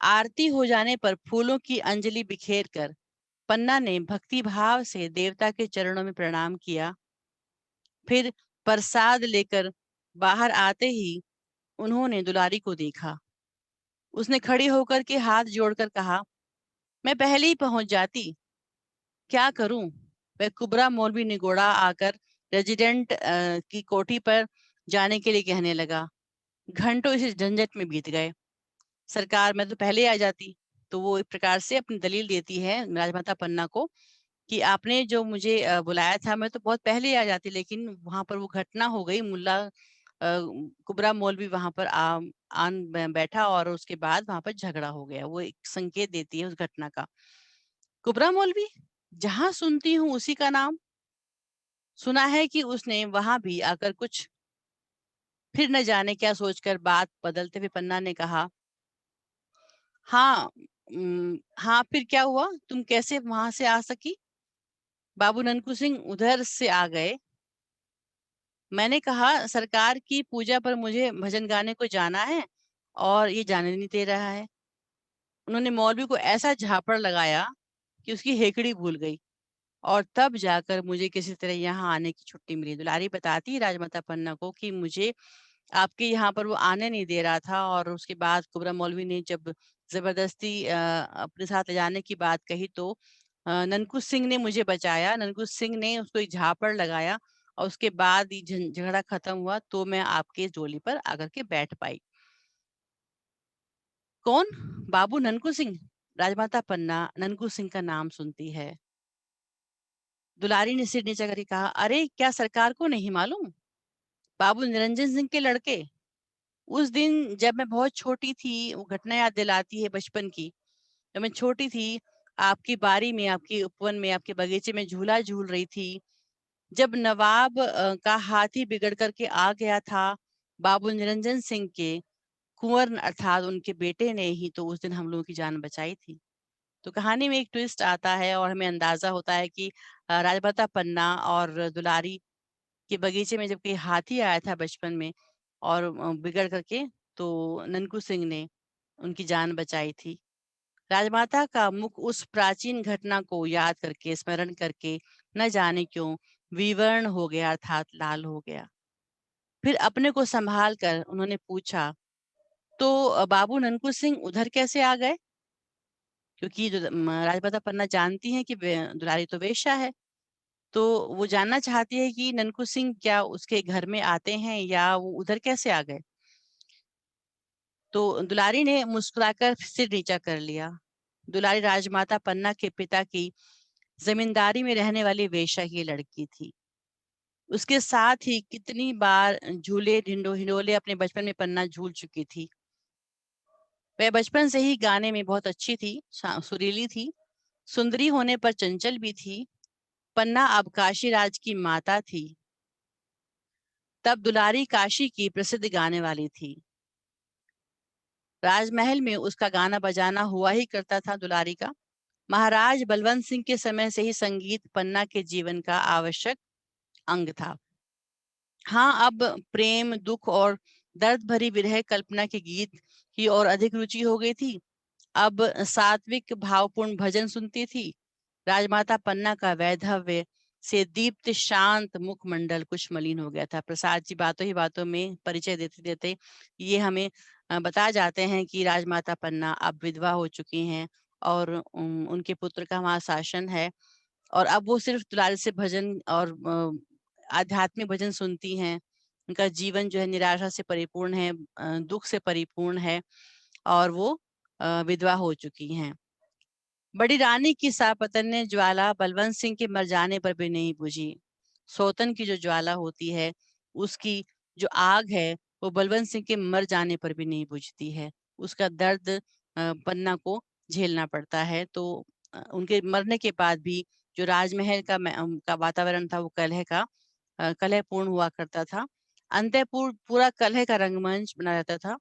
आरती हो जाने पर फूलों की अंजलि बिखेर कर पन्ना ने भक्ति भाव से देवता के चरणों में प्रणाम किया। फिर प्रसाद लेकर बाहर आते ही उन्होंने दुलारी को देखा। उसने खड़ी होकर के हाथ जोड़कर कहा, मैं पहले ही पहुंच जाती, क्या करूं? वह कुबरा मौलवी निगोड़ा आकर रेजिडेंट की कोठी पर जाने के लिए कहने लगा। घंटों इस झंझट में बीत गए। सरकार, मैं तो पहले आ जाती। तो वो एक प्रकार से अपनी दलील देती है राजमाता पन्ना को कि आपने जो मुझे बुलाया था, मैं तो बहुत पहले आ जाती, लेकिन वहां पर वो घटना हो गई। मुल्ला कुबरा मौलवी वहां पर बैठा और उसके बाद वहां पर झगड़ा हो गया। वो एक संकेत देती है उस घटना का। कुबरा मौलवी, जहां सुनती हूँ उसी का नाम। सुना है कि उसने वहां भी आकर कुछ, फिर न जाने क्या सोचकर बात बदलते हुए पन्ना ने कहा, हाँ, हाँ, फिर क्या हुआ? तुम कैसे वहां से आ सकी? बाबू ननकू सिंह उधर से आ गए। मैंने कहा, सरकार की पूजा पर मुझे भजन गाने को जाना है और ये जाने नहीं दे रहा है। उन्होंने मौलवी को ऐसा झापड़ लगाया कि उसकी हेकड़ी भूल गई और तब जाकर मुझे किसी तरह यहाँ आने की छुट्टी मिली। दुलारी बताती है राजमाता पन्ना को कि मुझे आपके यहाँ पर वो आने नहीं दे रहा था, और उसके बाद कुबरा मौलवी ने जब ज़बरदस्ती अपने साथ ले जाने की बात कही, तो ननकू सिंह ने मुझे बचाया। ननकू सिंह ने उसको एक झापड़ लगाया और उसके बाद ये झगड़ा खत्म हुआ, तो मैं आपके डोली पर आकर के बैठ पाई। कौन? बाबू ननकू सिंह। राजमाता पन्ना ननकू सिंह का नाम सुनती है। दुलारी ने सिर नीचा करके कहा, अरे क्या सरकार को नहीं मालूम? बाबू निरंजन सिंह के लड़के। उस दिन जब मैं बहुत छोटी थी, वो घटना याद दिलाती है बचपन की। जब मैं छोटी थी, आपकी बारी में, आपके उपवन में, आपके बगीचे में झूला झूल रही थी। जब नवाब का हाथी बिगड़ करके आ गया था, बाबू निरंजन सिंह के कुंवर अर्थात उनके बेटे ने ही तो उस दिन हम लोगों की जान बचाई थी। तो कहानी में एक ट्विस्ट आता है और हमें अंदाजा होता है कि राजमाता पन्ना और दुलारी के बगीचे में जब कोई हाथी आया था बचपन में और बिगड़ करके, तो ननकू सिंह ने उनकी जान बचाई थी। राजमाता का मुख उस प्राचीन घटना को याद करके, स्मरण करके न जाने क्यों विवर्ण हो गया, अर्थात लाल हो गया। फिर अपने को संभाल कर उन्होंने पूछा, तो बाबू ननकू सिंह उधर कैसे आ गए? क्योंकि राजमाता पन्ना जानती हैं कि दुलारी तो वेश्या है। तो वो जानना चाहती है कि ननकू सिंह क्या उसके घर में आते हैं या वो उधर कैसे आ गए? तो दुलारी ने मुस्कुराकर सिर नीचा कर लिया। दुलारी राजमाता पन्ना के पिता की जमींदारी में रहने वाली वेश्या की लड़की थी। उसके साथ ही कितनी बार झूले हिंडोले अपने बचपन में पन्ना झूल चुकी थी। वह बचपन से ही गाने में बहुत अच्छी थी, सुरीली थी, सुंदरी होने पर चंचल भी थी। पन्ना अब काशी राज की माता थी। तब दुलारी काशी की प्रसिद्ध गाने वाली थी। राजमहल में उसका गाना बजाना हुआ ही करता था दुलारी का। महाराज बलवंत सिंह के समय से ही संगीत पन्ना के जीवन का आवश्यक अंग था। हाँ, अब प्रेम, दुख और दर्द भरी विरह कल्पना के गीत की और अधिक रुचि हो गई थी। अब सात्विक भावपूर्ण भजन सुनती थी। राजमाता पन्ना का वैधव्य से दीप्त शांत मुखमंडल कुछ मलिन हो गया था। प्रसाद जी बातों ही बातों में परिचय देते देते ये हमें बता जाते हैं कि राजमाता पन्ना अब विधवा हो चुकी हैं और उनके पुत्र का वहाँ शासन है, और अब वो सिर्फ दुलारी से भजन और आध्यात्मिक भजन सुनती हैं। उनका जीवन जो है निराशा से परिपूर्ण है, दुख से परिपूर्ण है, और वो विधवा हो चुकी हैं। बड़ी रानी की सापतन्य ज्वाला बलवंत सिंह के मर जाने पर भी नहीं बुझी। सोतन की जो ज्वाला होती है, उसकी जो आग है, वो बलवंत सिंह के मर जाने पर भी नहीं बुझती है। उसका दर्द पन्ना को झेलना पड़ता है। तो उनके मरने के बाद भी जो राजमहल का वातावरण था, वो कलहपूर्ण हुआ करता था। अंतःपुर पूरा कलह का रंगमंच बना रहता था।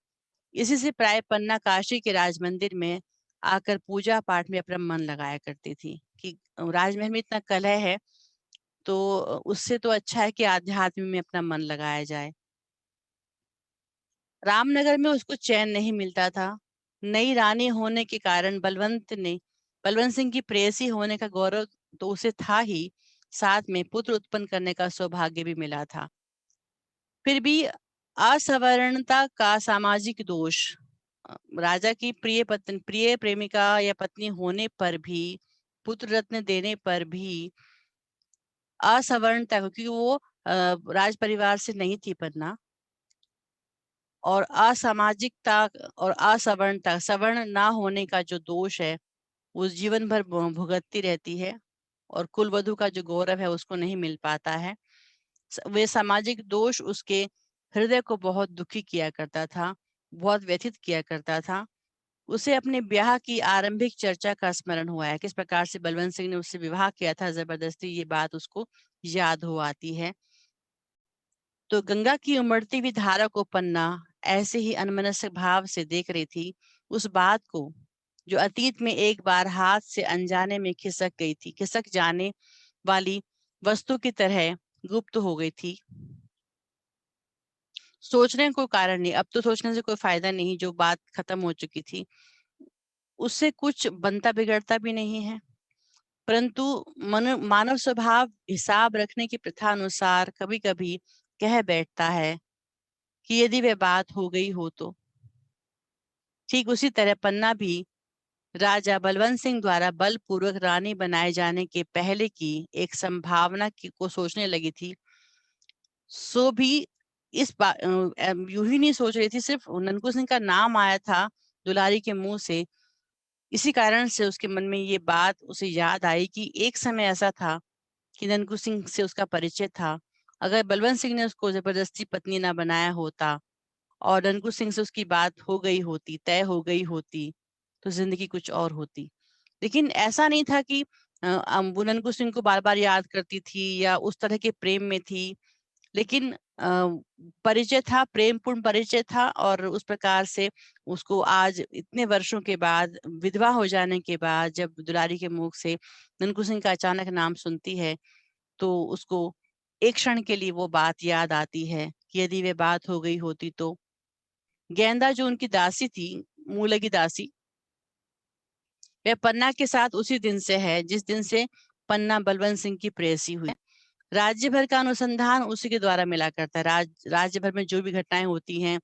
इसी से प्राय पन्ना काशी के राजमंदिर में आकर पूजा पाठ में अपना मन लगाया करती थी कि राजमहल में इतना कलह है, तो उससे तो अच्छा है कि आध्यात्म में अपना मन लगाया जाए। रामनगर में उसको चैन नहीं मिलता था। नई रानी होने के कारण बलवंत सिंह की प्रेयसी होने का गौरव तो उसे था ही, साथ में पुत्र उत्पन्न करने का सौभाग्य भी मिला था। फिर भी असवर्णता का सामाजिक दोष, राजा की प्रिय प्रेमिका या पत्नी होने पर भी, पुत्र रत्न देने पर भी असवर्णता, क्योंकि वो राज परिवार से नहीं थी पन्ना, और असामाजिकता और असवर्णता, सवर्ण ना होने का जो दोष है, वो जीवन भर भुगतती रहती है, और कुल वधु का जो गौरव है उसको नहीं मिल पाता है। वे सामाजिक दोष उसके हृदय को बहुत दुखी किया करता था, बहुत व्यथित किया करता था। उसे अपने ब्याह की आरंभिक चर्चा का स्मरण हुआ है, किस प्रकार से बलवंत सिंह ने उससे विवाह किया था जबरदस्ती, ये बात उसको याद हो आती है। तो गंगा की उमड़ती हुई धारा को पन्ना ऐसे ही अनमनस्क भाव से देख रही थी, उस बात को जो अतीत में एक बार हाथ से अनजाने में खिसक गई थी, खिसक जाने वाली वस्तु की तरह गुप्त हो गई थी। सोचने को कारण नहीं, अब तो सोचने से कोई फायदा नहीं, जो बात खत्म हो चुकी थी उससे कुछ बनता बिगड़ता भी नहीं है। परंतु मानव स्वभाव हिसाब रखने की प्रथा अनुसार कभी-कभी कह बैठता है कि यदि वह बात हो गई हो तो। ठीक उसी तरह पन्ना भी राजा बलवंत सिंह द्वारा बलपूर्वक रानी बनाए जाने के पहले की एक संभावना की को सोचने लगी थी। सो भी यूं ही नहीं सोच रही थी, सिर्फ ननकू सिंह का नाम आया था दुलारी के मुंह से। इसी कारण से उसके मन में ये बात उसे याद आई कि एक समय ऐसा था कि ननकू सिंह से उसका परिचय था। अगर बलवंत सिंह ने उसको जबरदस्ती पत्नी ना बनाया होता और ननकू सिंह से उसकी बात हो गई होती, तय हो गई होती, तो जिंदगी कुछ और होती। लेकिन ऐसा नहीं था कि वो ननकू सिंह को बार बार याद करती थी या उस तरह के प्रेम में थी। लेकिन परिचय था, प्रेमपूर्ण परिचय था, और उस प्रकार से उसको आज इतने वर्षों के बाद, विधवा हो जाने के बाद, जब दुलारी के मुख से ननकू सिंह का अचानक नाम सुनती है, तो उसको एक क्षण के लिए वो बात याद आती है कि यदि वे बात हो गई होती तो। गेंदा जो उनकी दासी थी, मूल की दासी, वह पन्ना के साथ उसी दिन से है जिस दिन से पन्ना बलवंत सिंह की प्रेयसी हुई। राज्य भर का अनुसंधान उसी के द्वारा मिला करता है। राज्य भर में जो भी घटनाएं होती हैं,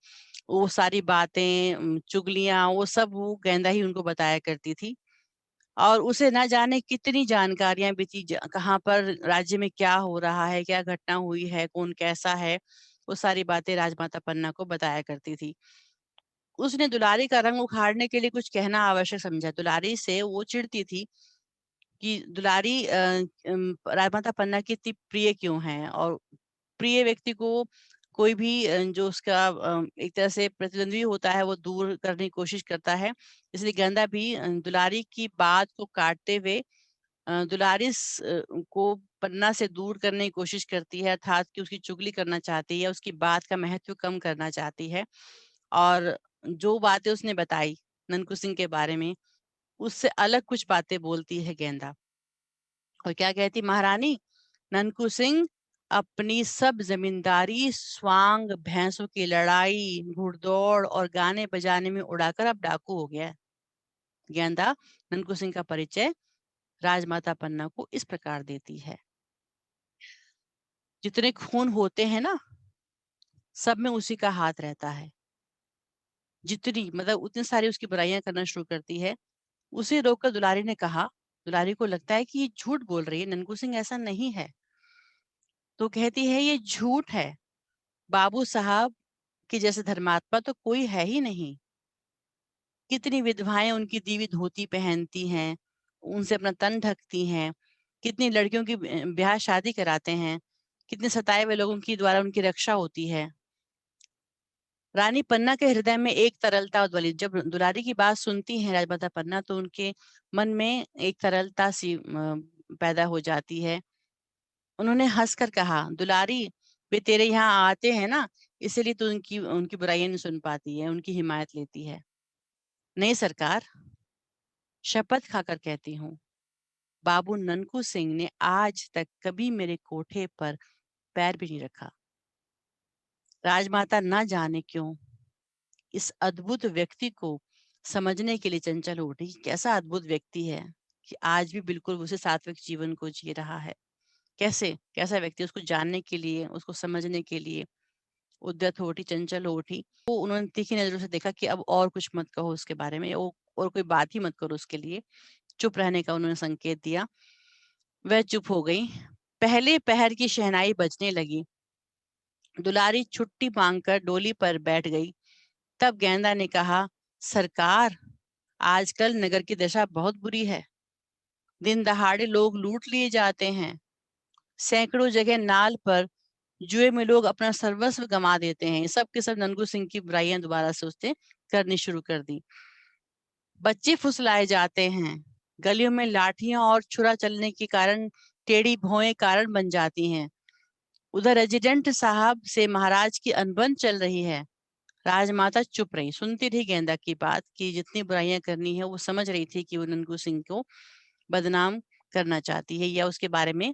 वो सारी बातें, चुगलियां, वो सब वो गेंदा ही उनको बताया करती थी। और उसे ना जाने कितनी जानकारियां भी थी, कहाँ पर राज्य में क्या हो रहा है, क्या घटना हुई है, कौन कैसा है, वो सारी बातें राजमाता पन्ना को बताया करती थी। उसने दुलारी का रंग उखाड़ने के लिए कुछ कहना आवश्यक समझा। दुलारी से वो चिढ़ती थी कि दुलारी राजमाता पन्ना की इतनी प्रिय क्यों है, और प्रिय व्यक्ति को कोई भी जो उसका एक तरह से प्रतिद्वंदी होता है, वो दूर करने की कोशिश करता है। इसलिए गेंदा भी दुलारी की बात को काटते हुए दुलारी को पन्ना से दूर करने की कोशिश करती है, अर्थात कि उसकी चुगली करना चाहती है, उसकी बात का महत्व कम करना चाहती है। और जो बातें उसने बताई ननकू सिंह के बारे में, उससे अलग कुछ बातें बोलती है गेंदा। और क्या कहती, महारानी, ननकू सिंह अपनी सब जमींदारी स्वांग, भैंसों की लड़ाई, घुड़दौड़ और गाने बजाने में उड़ाकर अब डाकू हो गया है। गेंदा ननकू सिंह का परिचय राजमाता पन्ना को इस प्रकार देती है। जितने खून होते हैं ना, सब में उसी का हाथ रहता है। जितनी मतलब उतनी सारी उसकी बुराइयां करना शुरू करती है। उसे रोककर दुलारी ने कहा, दुलारी को लगता है कि ये झूठ बोल रही है, ननकू सिंह ऐसा नहीं है। तो कहती है, ये झूठ है। बाबू साहब के जैसे धर्मात्मा तो कोई है ही नहीं। कितनी विधवाएं उनकी दीवी धोती पहनती हैं, उनसे अपना तन ढकती हैं, कितनी लड़कियों की ब्याह शादी कराते हैं, कितने सताए हुए लोगों की द्वारा उनकी रक्षा होती है। रानी पन्ना के हृदय में एक तरलता उद्वली। जब दुलारी की बात सुनती हैं राजमाता पन्ना, तो उनके मन में एक तरलता सी पैदा हो जाती है। उन्होंने हंसकर कहा, दुलारी, वे तेरे यहाँ आते हैं ना, इसीलिए तो उनकी उनकी बुराइयां नहीं सुन पाती है, उनकी हिमायत लेती है। नहीं सरकार, शपथ खाकर कहती हूँ, बाबू ननकू सिंह ने आज तक कभी मेरे कोठे पर पैर भी नहीं रखा। राजमाता न जाने क्यों इस अद्भुत व्यक्ति को समझने के लिए चंचल हो उठी। कैसा अद्भुत व्यक्ति है कि आज भी बिल्कुल उसे सात्विक जीवन को जी रहा है। कैसे कैसा व्यक्ति, उसको जानने के लिए, उसको समझने के लिए उद्यत हो उठी, चंचल हो उठी। वो उन्होंने तीखी नजरों से देखा कि अब और कुछ मत कहो उसके बारे में, और कोई बात ही मत करो उसके लिए। चुप रहने का उन्होंने संकेत दिया। वह चुप हो गई। पहले पहर की शहनाई बजने लगी। दुलारी छुट्टी मांगकर डोली पर बैठ गई। तब गेंदा ने कहा, सरकार, आजकल नगर की दशा बहुत बुरी है। दिन दहाड़े लोग लूट लिए जाते हैं। सैकड़ों जगह नाल पर जुए में लोग अपना सर्वस्व गंवा देते हैं। सब के सब ननकू सिंह की बुराइयां दोबारा से उसने करनी शुरू कर दी। बच्चे फुसलाए जाते हैं। गलियों में लाठियां और छुरा चलने के कारण टेढ़ी भौएं कारण बन जाती हैं। उधर रेजिडेंट साहब से महाराज की अनबन चल रही है। राजमाता चुप रही, सुनती रही गेंदा की बात कि जितनी बुराइयां करनी है, वो समझ रही थी कि वो ननकू सिंह को बदनाम करना चाहती है या उसके बारे में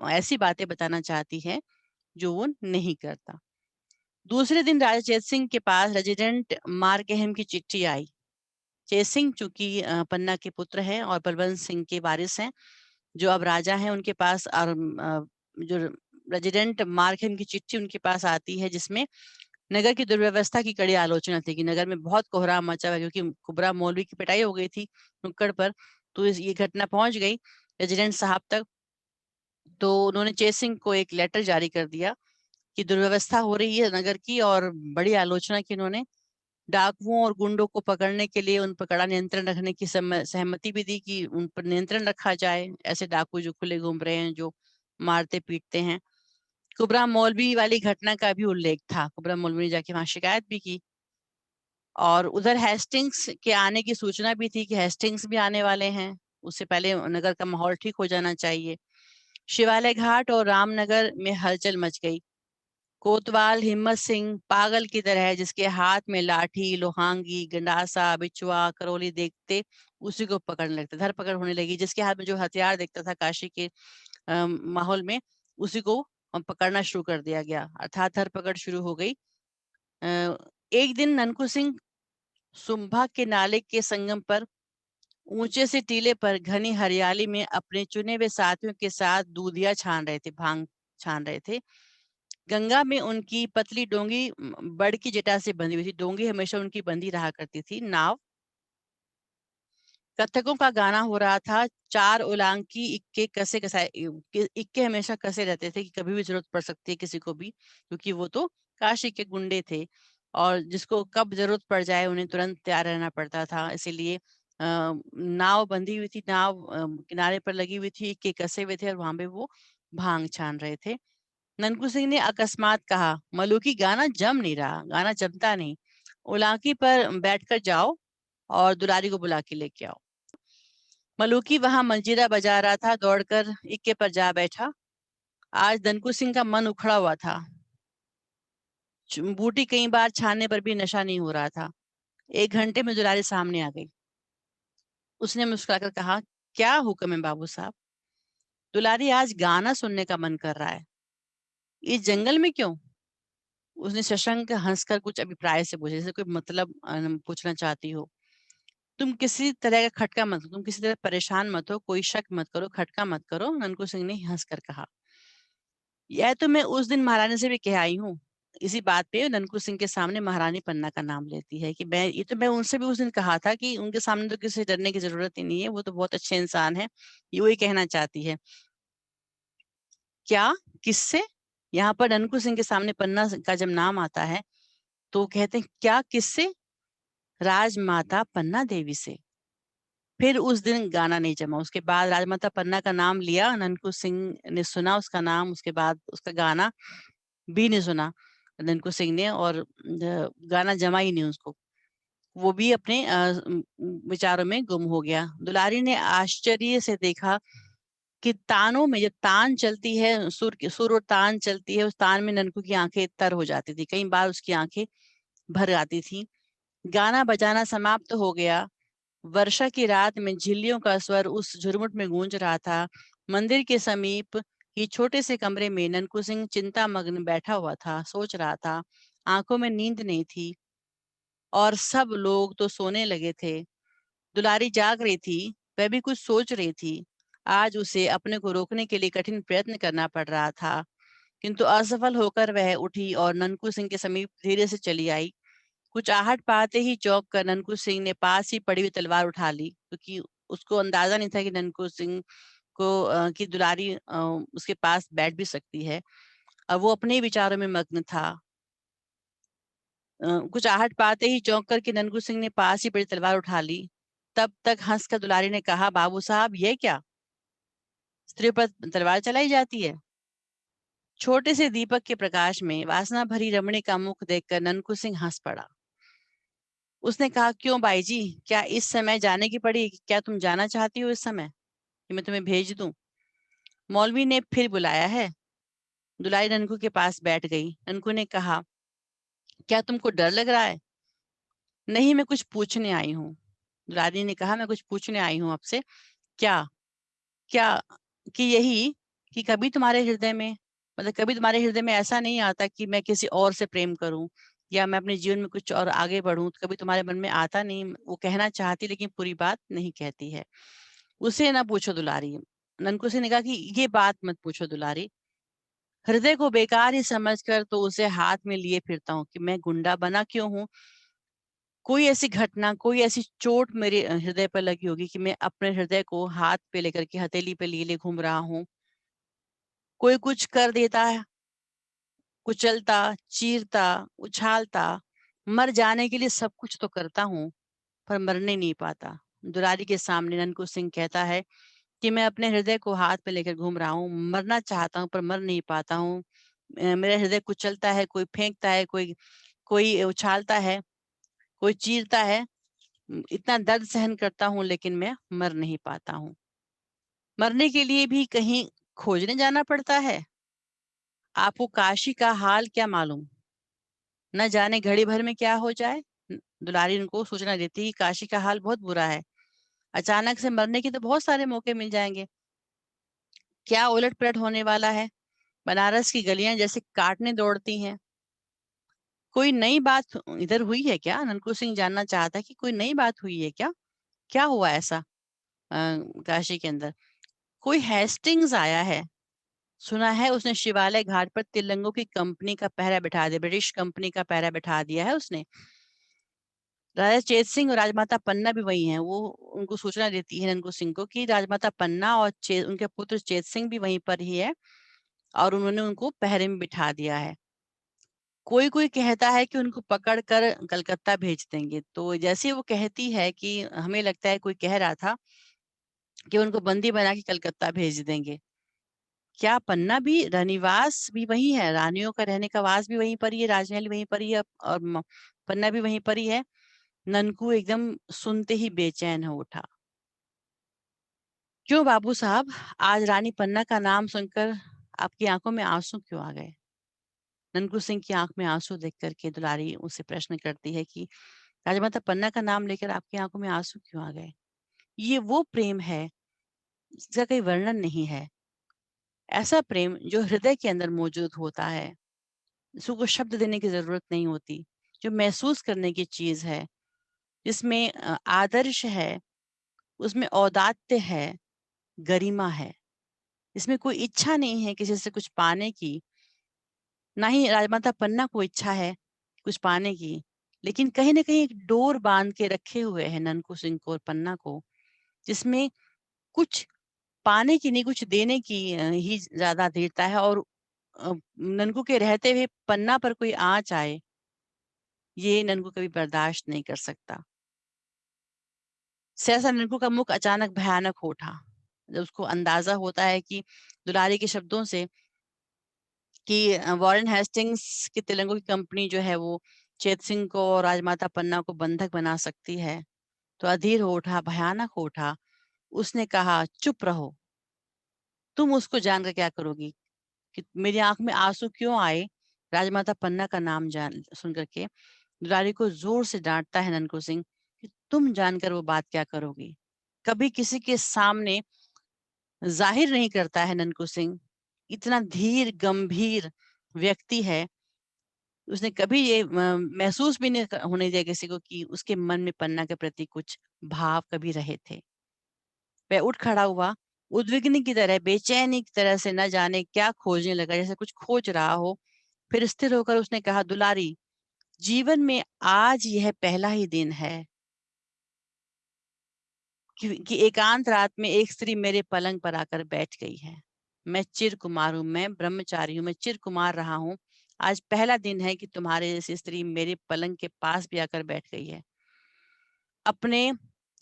ऐसी बातें बताना चाहती है जो वो नहीं करता। दूसरे दिन राजा चेत सिंह के पास रेजिडेंट मारगेहम की चिट्ठी आई। चेत सिंह चूंकि पन्ना के पुत्र हैं और बलवंत सिंह के वारिस हैं, जो अब राजा हैं उनके पास, और जो रेजिडेंट मार्क है उनकी चिट्ठी उनके पास आती है, जिसमें नगर की दुर्व्यवस्था की कड़ी आलोचना थी कि नगर में बहुत कोहराम मचा हुआ है, क्योंकि कुबरा मौलवी की पिटाई हो गई थी नुक्कड़ पर। तो ये घटना पहुंच गई रेजिडेंट साहब तक। तो उन्होंने चेसिंग को एक लेटर जारी कर दिया कि दुर्व्यवस्था हो रही है नगर की, और बड़ी आलोचना की उन्होंने। डाकुओं और गुंडों को पकड़ने के लिए उन पर कड़ा नियंत्रण रखने की सहमति भी दी कि उन पर नियंत्रण रखा जाए, ऐसे डाकू जो खुले घूम रहे हैं, जो मारते पीटते हैं। कुबरा मौलवी वाली घटना का भी उल्लेख था, कुबरा मौलवी ने जाके वहां शिकायत भी की। और उधर हेस्टिंग्स के आने की सूचना भी थी कि हेस्टिंग्स भी आने वाले हैं, उससे पहले नगर का माहौल ठीक हो जाना चाहिए। शिवालय घाट और रामनगर में हलचल मच गई। कोतवाल हिम्मत सिंह पागल की तरह है, जिसके हाथ में लाठी, लोहांगी, गंडासा, बिछुआ, करोली देखते उसी को पकड़ने लगते, धरपकड़ होने लगी। जिसके हाथ में जो हथियार देखता था काशी के माहौल में, उसी को पकड़ना शुरू कर दिया गया, अर्थात धरपकड़ शुरू हो गई। एक दिन ननकू सिंह सुंभा के नाले के संगम पर ऊंचे से टीले पर घनी हरियाली में अपने चुने हुए साथियों के साथ दूधिया छान रहे थे, भांग छान रहे थे। गंगा में उनकी पतली डोंगी बड़ की जटा से बंधी हुई थी। डोंगी हमेशा उनकी बंधी रहा करती थी, नाव। कथकों का गाना हो रहा था। चार उलांकी इक्के कसे कसाए, इक्के हमेशा कसे रहते थे कि कभी भी जरूरत पड़ सकती है किसी को भी, क्योंकि वो तो काशी के गुंडे थे, और जिसको कब जरूरत पड़ जाए उन्हें तुरंत तैयार रहना पड़ता था। इसीलिए नाव बंधी हुई थी, नाव किनारे पर लगी हुई थी, इक्के कसे हुए थे, और वहां पे वो भांग छान रहे थे। ननकू सिंह ने अकस्मात कहा, मलूकी गाना जम नहीं रहा, गाना जमता नहीं। उलांकी पर बैठकर जाओ और दुलारी को बुला के लेके आओ। मलूकी वहां मंजीरा बजा रहा था, दौड़कर इक्के पर जा बैठा। आज ननकू सिंह का मन उखड़ा हुआ था। बूटी कई बार छानने पर भी नशा नहीं हो रहा था। 1 घंटे में दुलारी सामने आ गई। उसने मुस्कुराकर कहा, क्या हुक्म है बाबू साहब? दुलारी, आज गाना सुनने का मन कर रहा है। इस जंगल में क्यों? उसने शशंक हंसकर कुछ अभिप्राय से पूछा, जैसे कोई मतलब पूछना चाहती हो। तुम किसी तरह का खटका मत, तुम किसी तरह परेशान मत हो, कोई शक मत करो, खटका मत करो, ननकू सिंह ने हंसकर कहा। यह तो मैं उस दिन महारानी से भी कह आई हूँ। इसी बात पे ननकू सिंह के सामने महारानी पन्ना का नाम लेती है कि मैं उनसे भी उस दिन कहा था कि उनके सामने तो किसी डरने की जरूरत ही नहीं है, वो तो बहुत अच्छे इंसान है। ये वही कहना चाहती है। क्या? किससे? यहाँ पर ननकू सिंह के सामने पन्ना का जब नाम आता है तो कहते हैं, क्या किससे? राजमाता पन्ना देवी से। फिर उस दिन गाना नहीं जमा। उसके बाद राजमाता पन्ना का नाम लिया, ननकू सिंह ने सुना उसका नाम, उसके बाद उसका गाना भी नहीं सुना ननकू सिंह ने, और गाना जमा ही नहीं उसको। वो भी अपने विचारों में गुम हो गया। दुलारी ने आश्चर्य से देखा कि तानों में, जब तान चलती है, सुर और तान चलती है, उस तान में ननकू की आंखें तर हो जाती थी, कई बार उसकी आंखें भर आती थी। गाना बजाना समाप्त हो गया। वर्षा की रात में झिल्लियों का स्वर उस झुरमुट में गूंज रहा था। मंदिर के समीप ही छोटे से कमरे में ननकू सिंह चिंता मग्न बैठा हुआ था, सोच रहा था। आंखों में नींद नहीं थी, और सब लोग तो सोने लगे थे। दुलारी जाग रही थी, वह भी कुछ सोच रही थी। आज उसे अपने को रोकने के लिए कठिन प्रयत्न करना पड़ रहा था, किंतु असफल होकर वह उठी और ननकू सिंह के समीप धीरे से चली आई। कुछ आहट पाते ही चौंक कर ननकू सिंह ने पास ही पड़ी हुई तलवार उठा ली, क्योंकि उसको अंदाजा नहीं था कि ननकू सिंह को की दुलारी उसके पास बैठ भी सकती है। अब वो अपने ही विचारों में मग्न था। कुछ आहट पाते ही चौंक कर के ननकू सिंह ने पास ही पड़ी तलवार उठा ली। तब तक हंसकर दुलारी ने कहा, बाबू साहब, ये क्या? स्त्रियों पर तलवार चलाई जाती है? छोटे से दीपक के प्रकाश में वासना भरी रमणी का मुख देखकर ननकू सिंह हंस पड़ा। उसने कहा, क्यों बाई जी, क्या इस समय जाने की पड़ी? क्या तुम जाना चाहती हो इस समय कि मैं तुम्हें भेज दूं? मौलवी ने फिर बुलाया है। दुलाई ननकू के पास बैठ गई। ननकू ने कहा, क्या तुमको डर लग रहा है? नहीं, मैं कुछ पूछने आई हूँ। दुलारी ने कहा, मैं कुछ पूछने आई हूँ आपसे। क्या? क्या? कि यही कि कभी तुम्हारे हृदय में, मतलब कभी तुम्हारे हृदय में ऐसा नहीं आता कि मैं किसी और से प्रेम करूं, या मैं अपने जीवन में कुछ और आगे बढ़ूं, तो कभी तुम्हारे मन में आता नहीं? वो कहना चाहती लेकिन पूरी बात नहीं कहती है। उसे ना पूछो दुलारी, ननकू सिंह ने कहा कि ये बात मत पूछो दुलारी, हृदय को बेकार ही समझकर तो उसे हाथ में लिए फिरता हूँ कि मैं गुंडा बना क्यों हूँ। कोई ऐसी घटना, कोई ऐसी चोट मेरे हृदय पर लगी होगी कि मैं अपने हृदय को हाथ पे लेकर के हथेली पे लिए घूम रहा हूँ। कोई कुछ कर देता है, कुचलता, चीरता, उछालता, मर जाने के लिए सब कुछ तो करता हूँ, पर मरने नहीं पाता। दुलारी के सामने ननकू सिंह कहता है कि मैं अपने हृदय को हाथ में लेकर घूम रहा हूँ, मरना चाहता हूँ पर मर नहीं पाता हूँ। मेरा हृदय कुचलता है, कोई फेंकता है, कोई कोई उछालता है, कोई चीरता है। इतना दर्द सहन करता हूँ लेकिन मैं मर नहीं पाता हूँ। मरने के लिए भी कहीं खोजने जाना पड़ता है। आपको काशी का हाल क्या मालूम? न जाने घड़ी भर में क्या हो जाए। दुलारी उनको सूचना देती है कि काशी का हाल बहुत बुरा है। अचानक से मरने के तो बहुत सारे मौके मिल जाएंगे। क्या उलट पलट होने वाला है। बनारस की गलियां जैसे काटने दौड़ती हैं। कोई नई बात इधर हुई है क्या? ननकू सिंह जानना चाहता है कि कोई नई बात हुई है क्या? क्या हुआ ऐसा काशी के अंदर? कोई हेस्टिंग्स आया है। सुना है उसने शिवालय घाट पर तिलंगों की कंपनी का पहरा बिठा दिया, ब्रिटिश कंपनी का पहरा बिठा दिया है उसने। राजा चेत सिंह और राजमाता पन्ना भी वही हैं। वो उनको सूचना देती है ननकू सिंह को कि राजमाता पन्ना और उनके पुत्र चेत सिंह भी वहीं पर ही है और उन्होंने उनको पहरे में बिठा दिया है। कोई कोई कहता है कि उनको पकड़ कर कलकत्ता भेज देंगे। तो जैसे वो कहती है कि हमें लगता है कोई कह रहा था कि उनको बंदी बना के कलकत्ता भेज देंगे। क्या पन्ना भी रनिवास भी वही है? रानियों का रहने का वास भी वहीं पर ही है, राजमहल वहीं पर ही है और पन्ना भी वहीं पर ही है। ननकू एकदम सुनते ही बेचैन हो उठा। क्यों बाबू साहब, आज रानी पन्ना का नाम सुनकर आपकी आंखों में आंसू क्यों आ गए? ननकू सिंह की आंख में आंसू देख करके दुलारी उससे प्रश्न करती है कि राजमाता पन्ना का नाम लेकर आपकी आंखों में आंसू क्यों आ गए? ये वो प्रेम है जिसका कोई वर्णन नहीं है। ऐसा प्रेम जो हृदय के अंदर मौजूद होता है, जिसको शब्द देने की जरूरत नहीं होती, जो महसूस करने की चीज है, जिसमें आदर्श है, उसमें औदात्य है, गरिमा है। इसमें कोई इच्छा नहीं है किसी से कुछ पाने की। ना ही राजमाता पन्ना को इच्छा है कुछ पाने की। लेकिन कहीं ना कहीं एक डोर बांध के रखे हुए हैं ननकू सिंह को और पन्ना को, जिसमें कुछ पाने की नहीं, कुछ देने की ही ज्यादा धीरता है। और ननकू के रहते हुए पन्ना पर कोई आँच आए, ये ननकू कभी बर्दाश्त नहीं कर सकता। सहसा ननकू का मुख अचानक भयानक हो उठा। जब उसको अंदाजा होता है कि दुलारी के शब्दों से कि वॉरेन हेस्टिंग्स की तेलुगु की कंपनी जो है वो चेत सिंह को और राजमाता पन्ना को बंधक बना सकती है, तो अधीर हो उठा, भयानक हो उठा। उसने कहा, चुप रहो। तुम उसको जानकर क्या करोगी? कि मेरी आंख में आंसू क्यों आए राजमाता पन्ना का नाम जान सुन करके? दुलारी को जोर से डांटता है ननकू सिंह कि तुम जानकर वो बात क्या करोगी? कभी किसी के सामने जाहिर नहीं करता है ननकू सिंह। इतना धीर गंभीर व्यक्ति है। उसने कभी ये महसूस भी नहीं होने दिया किसी को कि उसके मन में पन्ना के प्रति कुछ भाव कभी रहे थे। वह उठ खड़ा हुआ, उद्विग्न की तरह, बेचैनी की तरह से न जाने क्या खोजने लगा, जैसे कुछ खोज रहा हो। फिर स्थिर होकर उसने कहा, दुलारी, जीवन में आज यह पहला ही दिन है कि एकांत रात में एक स्त्री मेरे पलंग पर आकर बैठ गई है। मैं चिर कुमार हूँ, मैं ब्रह्मचारी हूँ, मैं चिर कुमार रहा हूँ। आज पहला दिन है कि तुम्हारे जैसी स्त्री मेरे पलंग के पास भी आकर बैठ गई है। अपने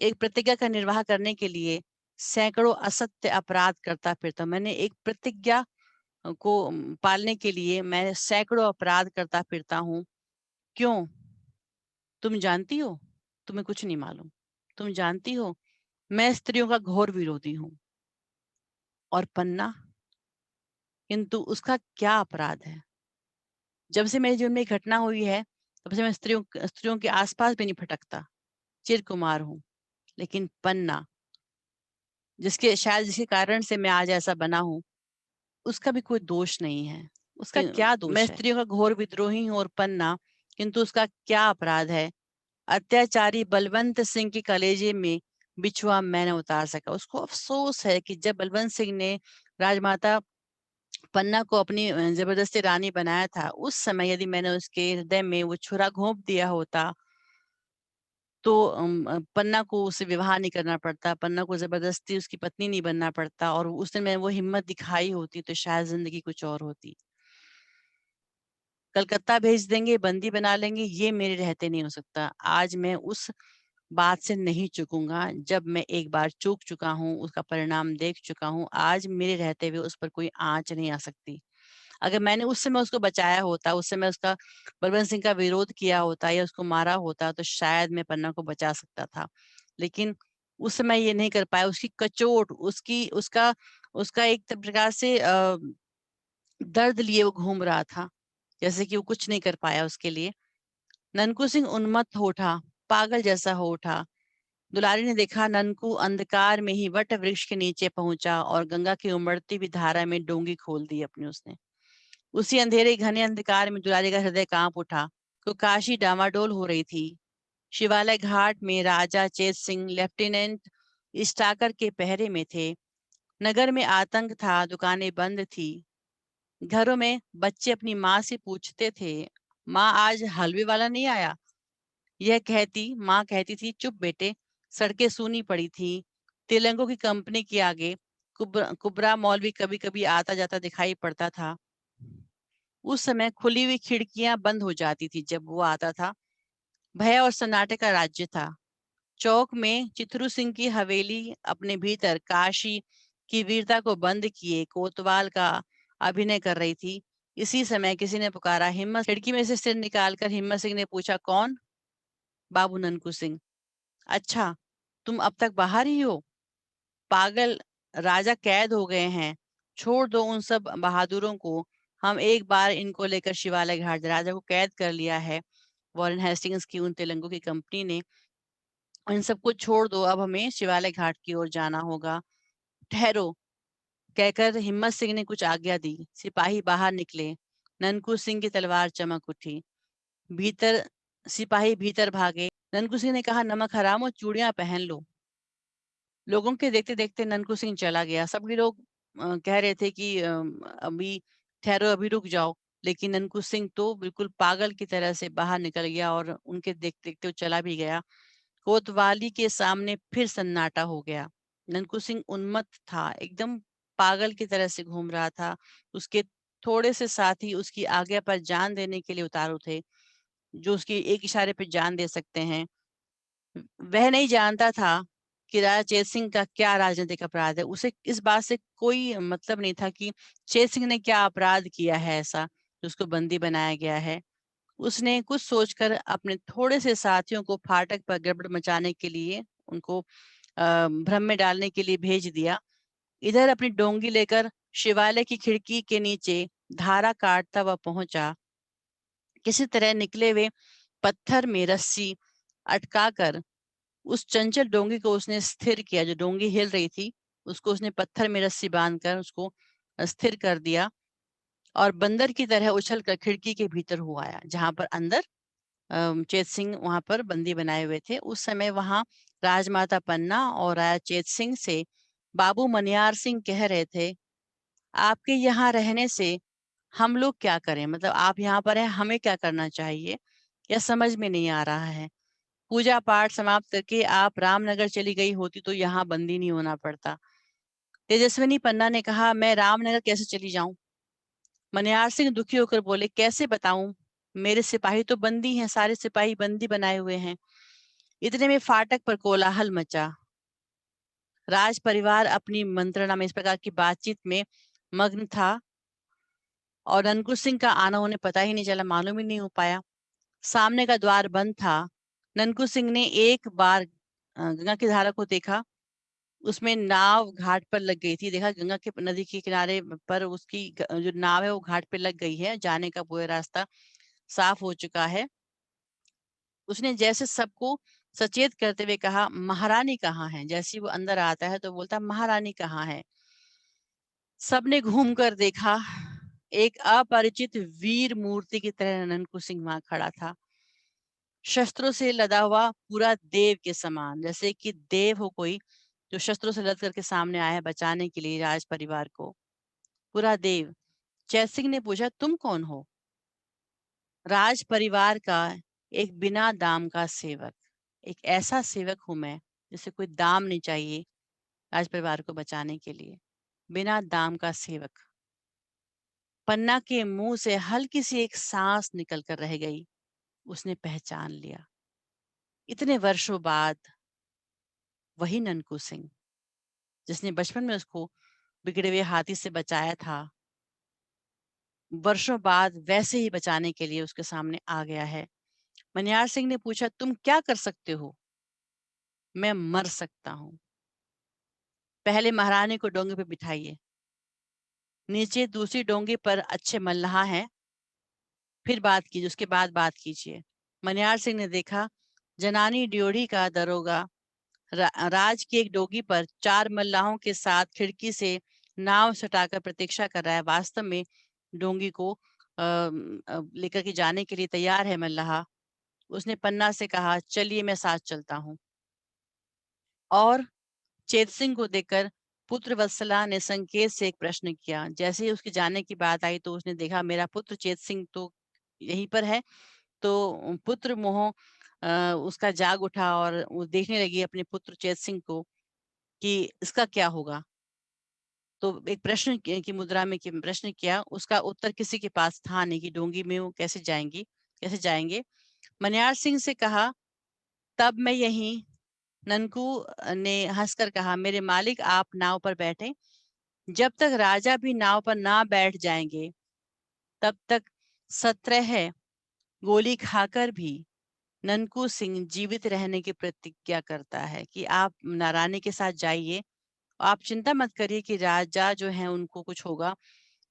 एक प्रतिज्ञा का निर्वाह करने के लिए सैकड़ों असत्य अपराध करता फिरता हूँ। मैंने एक प्रतिज्ञा को पालने के लिए मैं सैकड़ों अपराध करता फिरता हूँ। क्यों? तुम जानती हो? तुम्हें कुछ नहीं मालूम। तुम जानती हो, मैं स्त्रियों का घोर विरोधी हूँ। और पन्ना, किंतु उसका क्या अपराध है? जब से मेरे जीवन में एक घटना हुई है, तब से मैं स्त्रियों स्त्रियों के आसपास भी नहीं फटकता। चिर कुमार हूँ। लेकिन पन्ना, जिसके कारण से मैं आज ऐसा बना हूँ, उसका भी कोई दोष नहीं है। उसका क्या दोष मैं है? स्त्रियों का घोर विद्रोही हूँ और पन्ना, किंतु उसका क्या अपराध है? अत्याचारी बलवंत सिंह के कलेजे में बिछुआ मैं न उतार सका। उसको अफ़सोस है कि जब बलवंत सिंह ने राजमाता पन्ना को अपनी ज़बरदस्ती रानी बनाया था, उस समय यदि मैंने उसके हृदय में वो छुरा घोंप दिया होता, तो पन्ना को उससे विवाह नहीं करना पड़ता, पन्ना को ज़बरदस्ती उसकी पत्नी नहीं बनना पड़ता और उस दिन मैंने वो हिम्मत दिखाई होती, तो शायद ज़िंदगी कुछ और होती। कलकत्ता भेज देंगे, बंदी बना लेंगे, ये मेरे रहते नहीं हो सकता। आज मैं उस बात से नहीं चूकूँगा, जब मैं एक बार चूक चुका हूँ, उसका परिणाम देख चुका हूँ, आज मेरे रहते हुए उस पर कोई आँच नहीं आ सकती। अगर मैंने उस समय उसको बचाया होता, उस समय उसका बलवंत सिंह का विरोध किया होता या उसको मारा होता, तो शायद मैं पन्ना को बचा सकता था। लेकिन उस समय ये नहीं कर पाया, उसकी कचोट, उसकी उसका उसका एक प्रकार से दर्द लिए वो घूम रहा था, जैसे कि वो कुछ नहीं कर पाया उसके लिए। ननकू सिंह उन्मत्त हो उठा, पागल जैसा हो उठा। दुलारी ने देखा ननकू अंधकार में ही वट वृक्ष के नीचे पहुंचा और गंगा की उमड़ती हुई धारा में डोंगी खोल दी अपनी उसने। उसी अंधेरे घने अंधकार में दुलारी का हृदय कांप उठा। तो काशी डामाडोल हो रही थी। शिवालय घाट में राजा चेत सिंह लेफ्टिनेंट स्टाकर के पहरे में थे। नगर में आतंक था, दुकानें बंद थी। घरों में बच्चे अपनी माँ से पूछते थे, माँ आज हलवे वाला नहीं आया? माँ कहती थी, चुप बेटे। सड़कें सूनी पड़ी थी। तेलंगों की कंपनी के आगे कुबरा मौलवी कभी कभी आता जाता दिखाई पड़ता था। उस समय खुली हुई खिड़कियां बंद हो जाती थी जब वो आता था। भय और सन्नाटे का राज्य था। चौक में चित्रू सिंह की हवेली अपने भीतर काशी की वीरता को बंद किए कोतवाल का अभिनय कर रही थी। इसी समय किसी ने पुकारा, हिम्मत। खिड़की में से सिर निकालकर हिम्मत सिंह ने पूछा, कौन? बाबू ननकू सिंह। अच्छा, तुम अब तक बाहर ही हो? पागल, राजा कैद हो गए हैं। छोड़ दो उन सब बहादुरों को। हम एक बार इनको लेकर शिवालय घाट, राजा को कैद कर लिया है वॉरेन हेस्टिंग्स की उन तेलंगों की कंपनी ने। इन सबको छोड़ दो, अब हमें शिवालय घाट की ओर जाना होगा। ठहरो, कहकर हिम्मत सिंह ने कुछ आज्ञा दी। सिपाही बाहर निकले। ननकू सिंह की तलवार चमक उठी। भीतर सिपाही भीतर भागे। ननकू सिंह ने कहा, नमक हराम और चूड़ियां पहन लो। लोगों के देखते देखते ननकू सिंह चला गया। सभी लोग कह रहे थे कि अभी ठहरो, अभी रुक जाओ। लेकिन ननकू सिंह तो बिल्कुल पागल की तरह से बाहर निकल गया और उनके देखते देखते वो चला भी गया। कोतवाली के सामने फिर सन्नाटा हो गया। ननकू सिंह उन्मत्त था, एकदम पागल की तरह से घूम रहा था। उसके थोड़े से साथी उसकी आज्ञा पर जान देने के लिए उतारू थे, जो उसकी एक इशारे पे जान दे सकते हैं। वह नहीं जानता था कि राजा चेत सिंह का क्या राजनीतिक अपराध है। उसे इस बात से कोई मतलब नहीं था कि चेत सिंह ने क्या अपराध किया है ऐसा, जो उसको बंदी बनाया गया है। उसने कुछ सोचकर अपने थोड़े से साथियों को फाटक पर गड़बड़ मचाने के लिए, उनको भ्रम में डालने के लिए भेज दिया। इधर अपनी डोंगी लेकर शिवालय की खिड़की के नीचे धारा काटता हुआ पहुंचा। किसी तरह निकले हुए पत्थर में रस्सी अटकाकर उस चंचल डोंगी को उसने स्थिर किया। जो डोंगी हिल रही थी, उसको उसने पत्थर में रस्सी बांधकर उसको स्थिर कर दिया और बंदर की तरह उछल कर खिड़की के भीतर हो आया, जहां पर अंदर चेत सिंह वहां पर बंदी बनाए हुए थे। उस समय वहां राजमाता पन्ना और राजा चेत सिंह से बाबू मनियार सिंह कह रहे थे, आपके यहाँ रहने से हम लोग क्या करें? मतलब आप यहाँ पर हैं, हमें क्या करना चाहिए? यह समझ में नहीं आ रहा है। पूजा पाठ समाप्त करके आप रामनगर चली गई होती तो यहाँ बंदी नहीं होना पड़ता। तेजस्विनी पन्ना ने कहा, मैं रामनगर कैसे चली जाऊं? मनियार सिंह दुखी होकर बोले, कैसे बताऊं? मेरे सिपाही तो बंदी हैं, सारे सिपाही बंदी बनाए हुए हैं। इतने में फाटक पर कोलाहल मचा। राज परिवार अपनी मंत्रणा में इस प्रकार की बातचीत में मग्न था और अंकुश सिंह का आना उन्हें पता ही नहीं चला, मालूम ही नहीं हो पाया। सामने का द्वार बंद था। ननकू सिंह ने एक बार गंगा की धारा को देखा। उसमें नाव घाट पर लग गई थी। देखा गंगा के नदी के किनारे पर उसकी जो नाव है वो घाट पे लग गई है। जाने का पूरा रास्ता साफ हो चुका है। उसने जैसे सबको सचेत करते हुए कहा, महारानी कहाँ है? जैसे ही वो अंदर आता है तो बोलता, महारानी कहाँ है? सबने घूम कर देखा। एक अपरिचित वीर मूर्ति की तरह ननकू सिंह वहां खड़ा था। शस्त्रों से लदा हुआ पूरा देव के समान, जैसे कि देव हो कोई जो शस्त्रों से लद करके सामने आया है बचाने के लिए राज परिवार को, पूरा देव। चैत सिंह ने पूछा, तुम कौन हो? राज परिवार का एक बिना दाम का सेवक, एक ऐसा सेवक हूं मैं जिसे कोई दाम नहीं चाहिए राज परिवार को बचाने के लिए, बिना दाम का सेवक। पन्ना के मुंह से हल्की सी एक सांस निकल कर रह गई। उसने पहचान लिया, इतने वर्षों बाद वही ननकू सिंह जिसने बचपन में उसको बिगड़े हुए हाथी से बचाया था, वर्षों बाद वैसे ही बचाने के लिए उसके सामने आ गया है। मनियार सिंह ने पूछा, तुम क्या कर सकते हो? मैं मर सकता हूँ। पहले महारानी को डोंगे पे बिठाइए, नीचे दूसरी डोंगी पर अच्छे मल्लाह हैं, फिर बात कीजिए, उसके बाद बात कीजिए। मनियार सिंह ने देखा, जनानी ड्योढ़ी का दरोगा राज की एक डोगी पर 4 मल्लाहों के साथ खिड़की से नाव सटाकर प्रतीक्षा कर रहा है। वास्तव में डोंगी को लेकर के जाने के लिए तैयार है मल्लाह। उसने पन्ना से कहा, चलिए मैं साथ चलता हूँ। और चेत सिंह को देखकर पुत्र वत्सला ने संकेत से एक प्रश्न किया। जैसे ही उसके जाने की बात आई तो उसने देखा मेरा पुत्र चेत सिंह तो यहीं पर है। तो पुत्र मोह उसका जाग उठा और वो देखने लगी अपने पुत्र चेत सिंह को कि इसका क्या होगा। तो एक प्रश्न की मुद्रा में प्रश्न किया, उसका उत्तर किसी के पास था नहीं कि डोंगी में वो कैसे जाएंगी, कैसे जाएंगे। मनियार सिंह से कहा, तब मैं यहीं। ननकू ने हंसकर कहा, मेरे मालिक आप नाव पर बैठे, जब तक राजा भी नाव पर ना बैठ जाएंगे तब तक 17 गोली खाकर भी ननकू सिंह जीवित रहने की प्रतिज्ञा करता है कि आप नारायणी के साथ जाइए। आप चिंता मत करिए कि राजा जो है उनको कुछ होगा।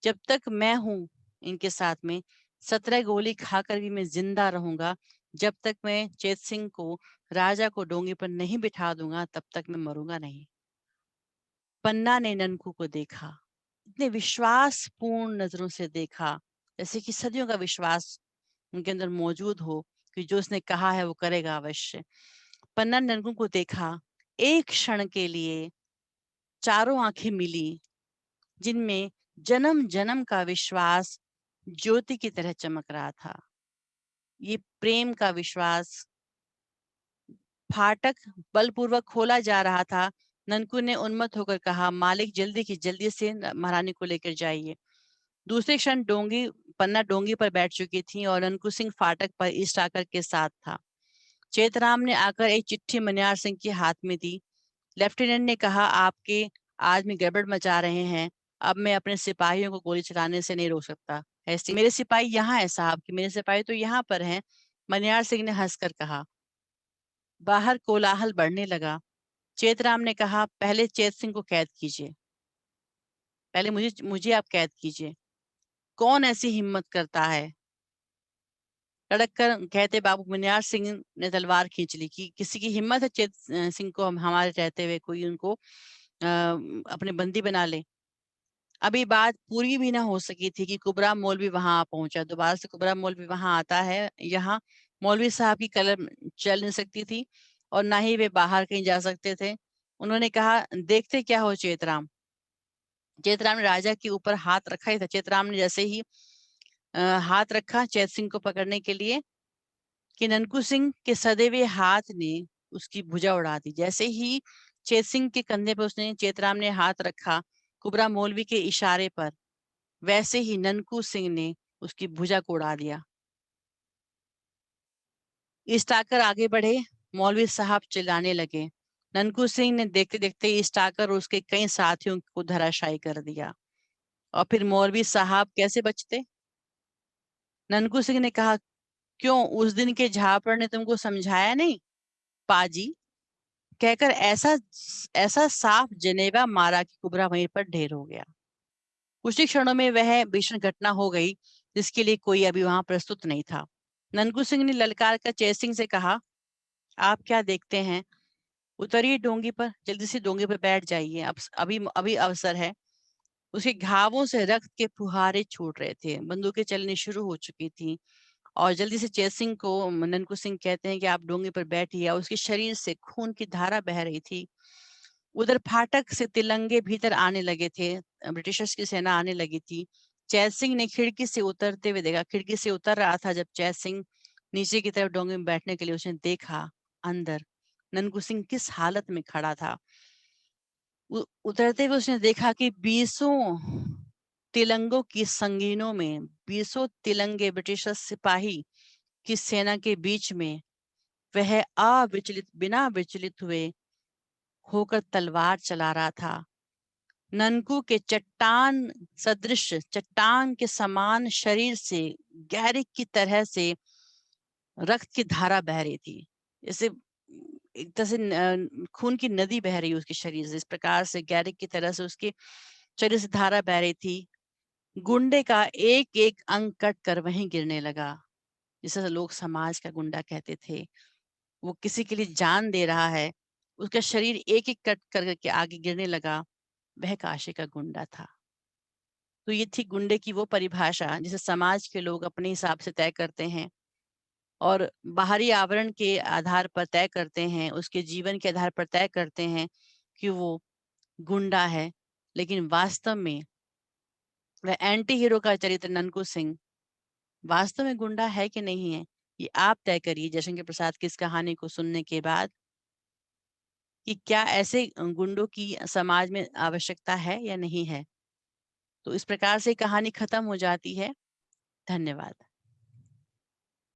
जब तक मैं हूं इनके साथ में, 17 गोली खाकर भी मैं जिंदा रहूंगा। जब तक मैं चेत सिंह को राजा को डोंगी पर नहीं बिठा दूंगा तब तक मैं मरूंगा नहीं। पन्ना ने ननकू को देखा, इतने विश्वासपूर्ण नजरों से देखा जैसे कि सदियों का विश्वास उनके अंदर मौजूद हो कि जो उसने कहा है वो करेगा अवश्य। पन्ना ने ननकू को देखा, एक क्षण के लिए चारों आंखें मिली जिनमें जन्म जन्म का विश्वास ज्योति की तरह चमक रहा था। ये प्रेम का विश्वास। फाटक बलपूर्वक खोला जा रहा था। ननकू ने उन्मत्त होकर कहा, मालिक जल्दी से महारानी को लेकर जाइए। दूसरे क्षण डोंगी पन्ना डोंगी पर बैठ चुकी थी और ननकू सिंह फाटक पर ईस्ट आकर के साथ था। चेतराम ने आकर एक चिट्ठी मनियार सिंह के हाथ में दी। लेफ्टिनेंट ने कहा, आपके आदमी गड़बड़ मचा रहे हैं। अब मैं अपने सिपाहियों को गोली चलाने से नहीं रोक सकता। ऐसे मेरे सिपाही यहाँ है साहब, कि मेरे सिपाही तो यहाँ पर हैं। मनियार सिंह ने हंसकर कहा। बाहर कोलाहल बढ़ने लगा। चेतराम ने कहा, पहले चेत सिंह को कैद कीजिए, पहले मुझे मुझे आप कैद कीजिए। कौन ऐसी हिम्मत करता है? लड़क कर कहते बाबू मनियार सिंह ने तलवार खींच ली कि किसी की हिम्मत है चेत सिंह को हमारे रहते हुए कोई उनको अपने बंदी बना ले। अभी बात पूरी भी ना हो सकी थी कि कुबरा मौलवी वहां आ पहुंचा। दोबारा से कुबरा मौलवी वहां आता है। यहाँ मौलवी साहब की कलम चल नहीं सकती थी और ना ही वे बाहर कहीं जा सकते थे। उन्होंने कहा, देखते क्या हो चेतराम। चेतराम ने राजा के ऊपर हाथ रखा ही था। चेतराम ने जैसे ही हाथ रखा चैत सिंह को पकड़ने के लिए कि ननकू सिंह के सदे हुए हाथ ने उसकी भुजा उड़ा दी। जैसे ही चेत सिंह के कंधे पर उसने चेतराम ने हाथ रखा कुबरा मौलवी के इशारे पर, वैसे ही ननकू सिंह ने उसकी भुजा को उड़ा दिया। ईस्ट आकर आगे बढ़े। मौलवी साहब चिल्लाने लगे। ननकू सिंह ने देखते देखते ईस्ट आकर उसके कई साथियों को धराशायी कर दिया। और फिर मौलवी साहब कैसे बचते? ननकू सिंह ने कहा, क्यों उस दिन के झापड़ ने तुमको समझाया नहीं? पाजी कहकर ऐसा ऐसा साफ जनेवा मारा कि कुबरा वहीं पर ढेर हो गया। कुछ ही क्षणों में वह भीषण घटना हो गई जिसके लिए कोई अभी वहां प्रस्तुत नहीं था। ननकू सिंह ने ललकार कर चेत सिंह से कहा, आप क्या देखते हैं? उतरिए डोंगी पर, जल्दी से डोंगी पर बैठ जाइए। अब अभी अभी अवसर है। उसके घावों से रक्त के फुहारे छूट रहे थे, बंदूकें चलनी शुरू हो चुकी थी और जल्दी से चेत सिंह को ननकू सिंह कहते हैं कि आप डोंगे पर बैठिए, और उसके शरीर से खून की धारा बह रही थी। उधर फाटक से तिलंगे भीतर आने लगे थे, ब्रिटिशर्स की सेना आने लगी थी। चैत सिंह ने खिड़की से उतरते हुए देखा, खिड़की से उतर रहा था जब चैत सिंह नीचे की तरफ डोंगे में बैठने के लिए, उसने देखा अंदर ननकू सिंह किस हालत में खड़ा था। उतरते हुए उसने देखा कि बीसों तिलंगों की संगीनों में, बीसों तिलंगे ब्रिटिश सिपाही की सेना के बीच में वह अविचलित, बिना विचलित हुए होकर तलवार चला रहा था। ननकू के चट्टान सदृश, चट्टान के समान शरीर से गैरिक की तरह से रक्त की धारा बह रही थी। जैसे एक तरह से खून की नदी बह रही है उसके शरीर से, इस प्रकार से गैरिक की तरह से उसके शरीर से धारा बह रही थी। गुंडे का एक एक अंग कट कर वहीं गिरने लगा, जिसे लोग समाज का गुंडा कहते थे। वो किसी के लिए जान दे रहा है, उसका शरीर एक एक कट करके आगे गिरने लगा, वह काशी का गुंडा था। तो ये थी गुंडे की वो परिभाषा जिसे समाज के लोग अपने हिसाब से तय करते हैं, और बाहरी आवरण के आधार पर तय करते हैं, उसके जीवन के आधार पर तय करते हैं कि वो गुंडा है। लेकिन वास्तव में वह एंटी हीरो का चरित्र ननकू सिंह वास्तव में गुंडा है कि नहीं है, ये आप तय करिए जयशंकर प्रसाद की इस कहानी को सुनने के बाद, कि क्या ऐसे गुंडों की समाज में आवश्यकता है या नहीं है। तो इस प्रकार से कहानी खत्म हो जाती है। धन्यवाद।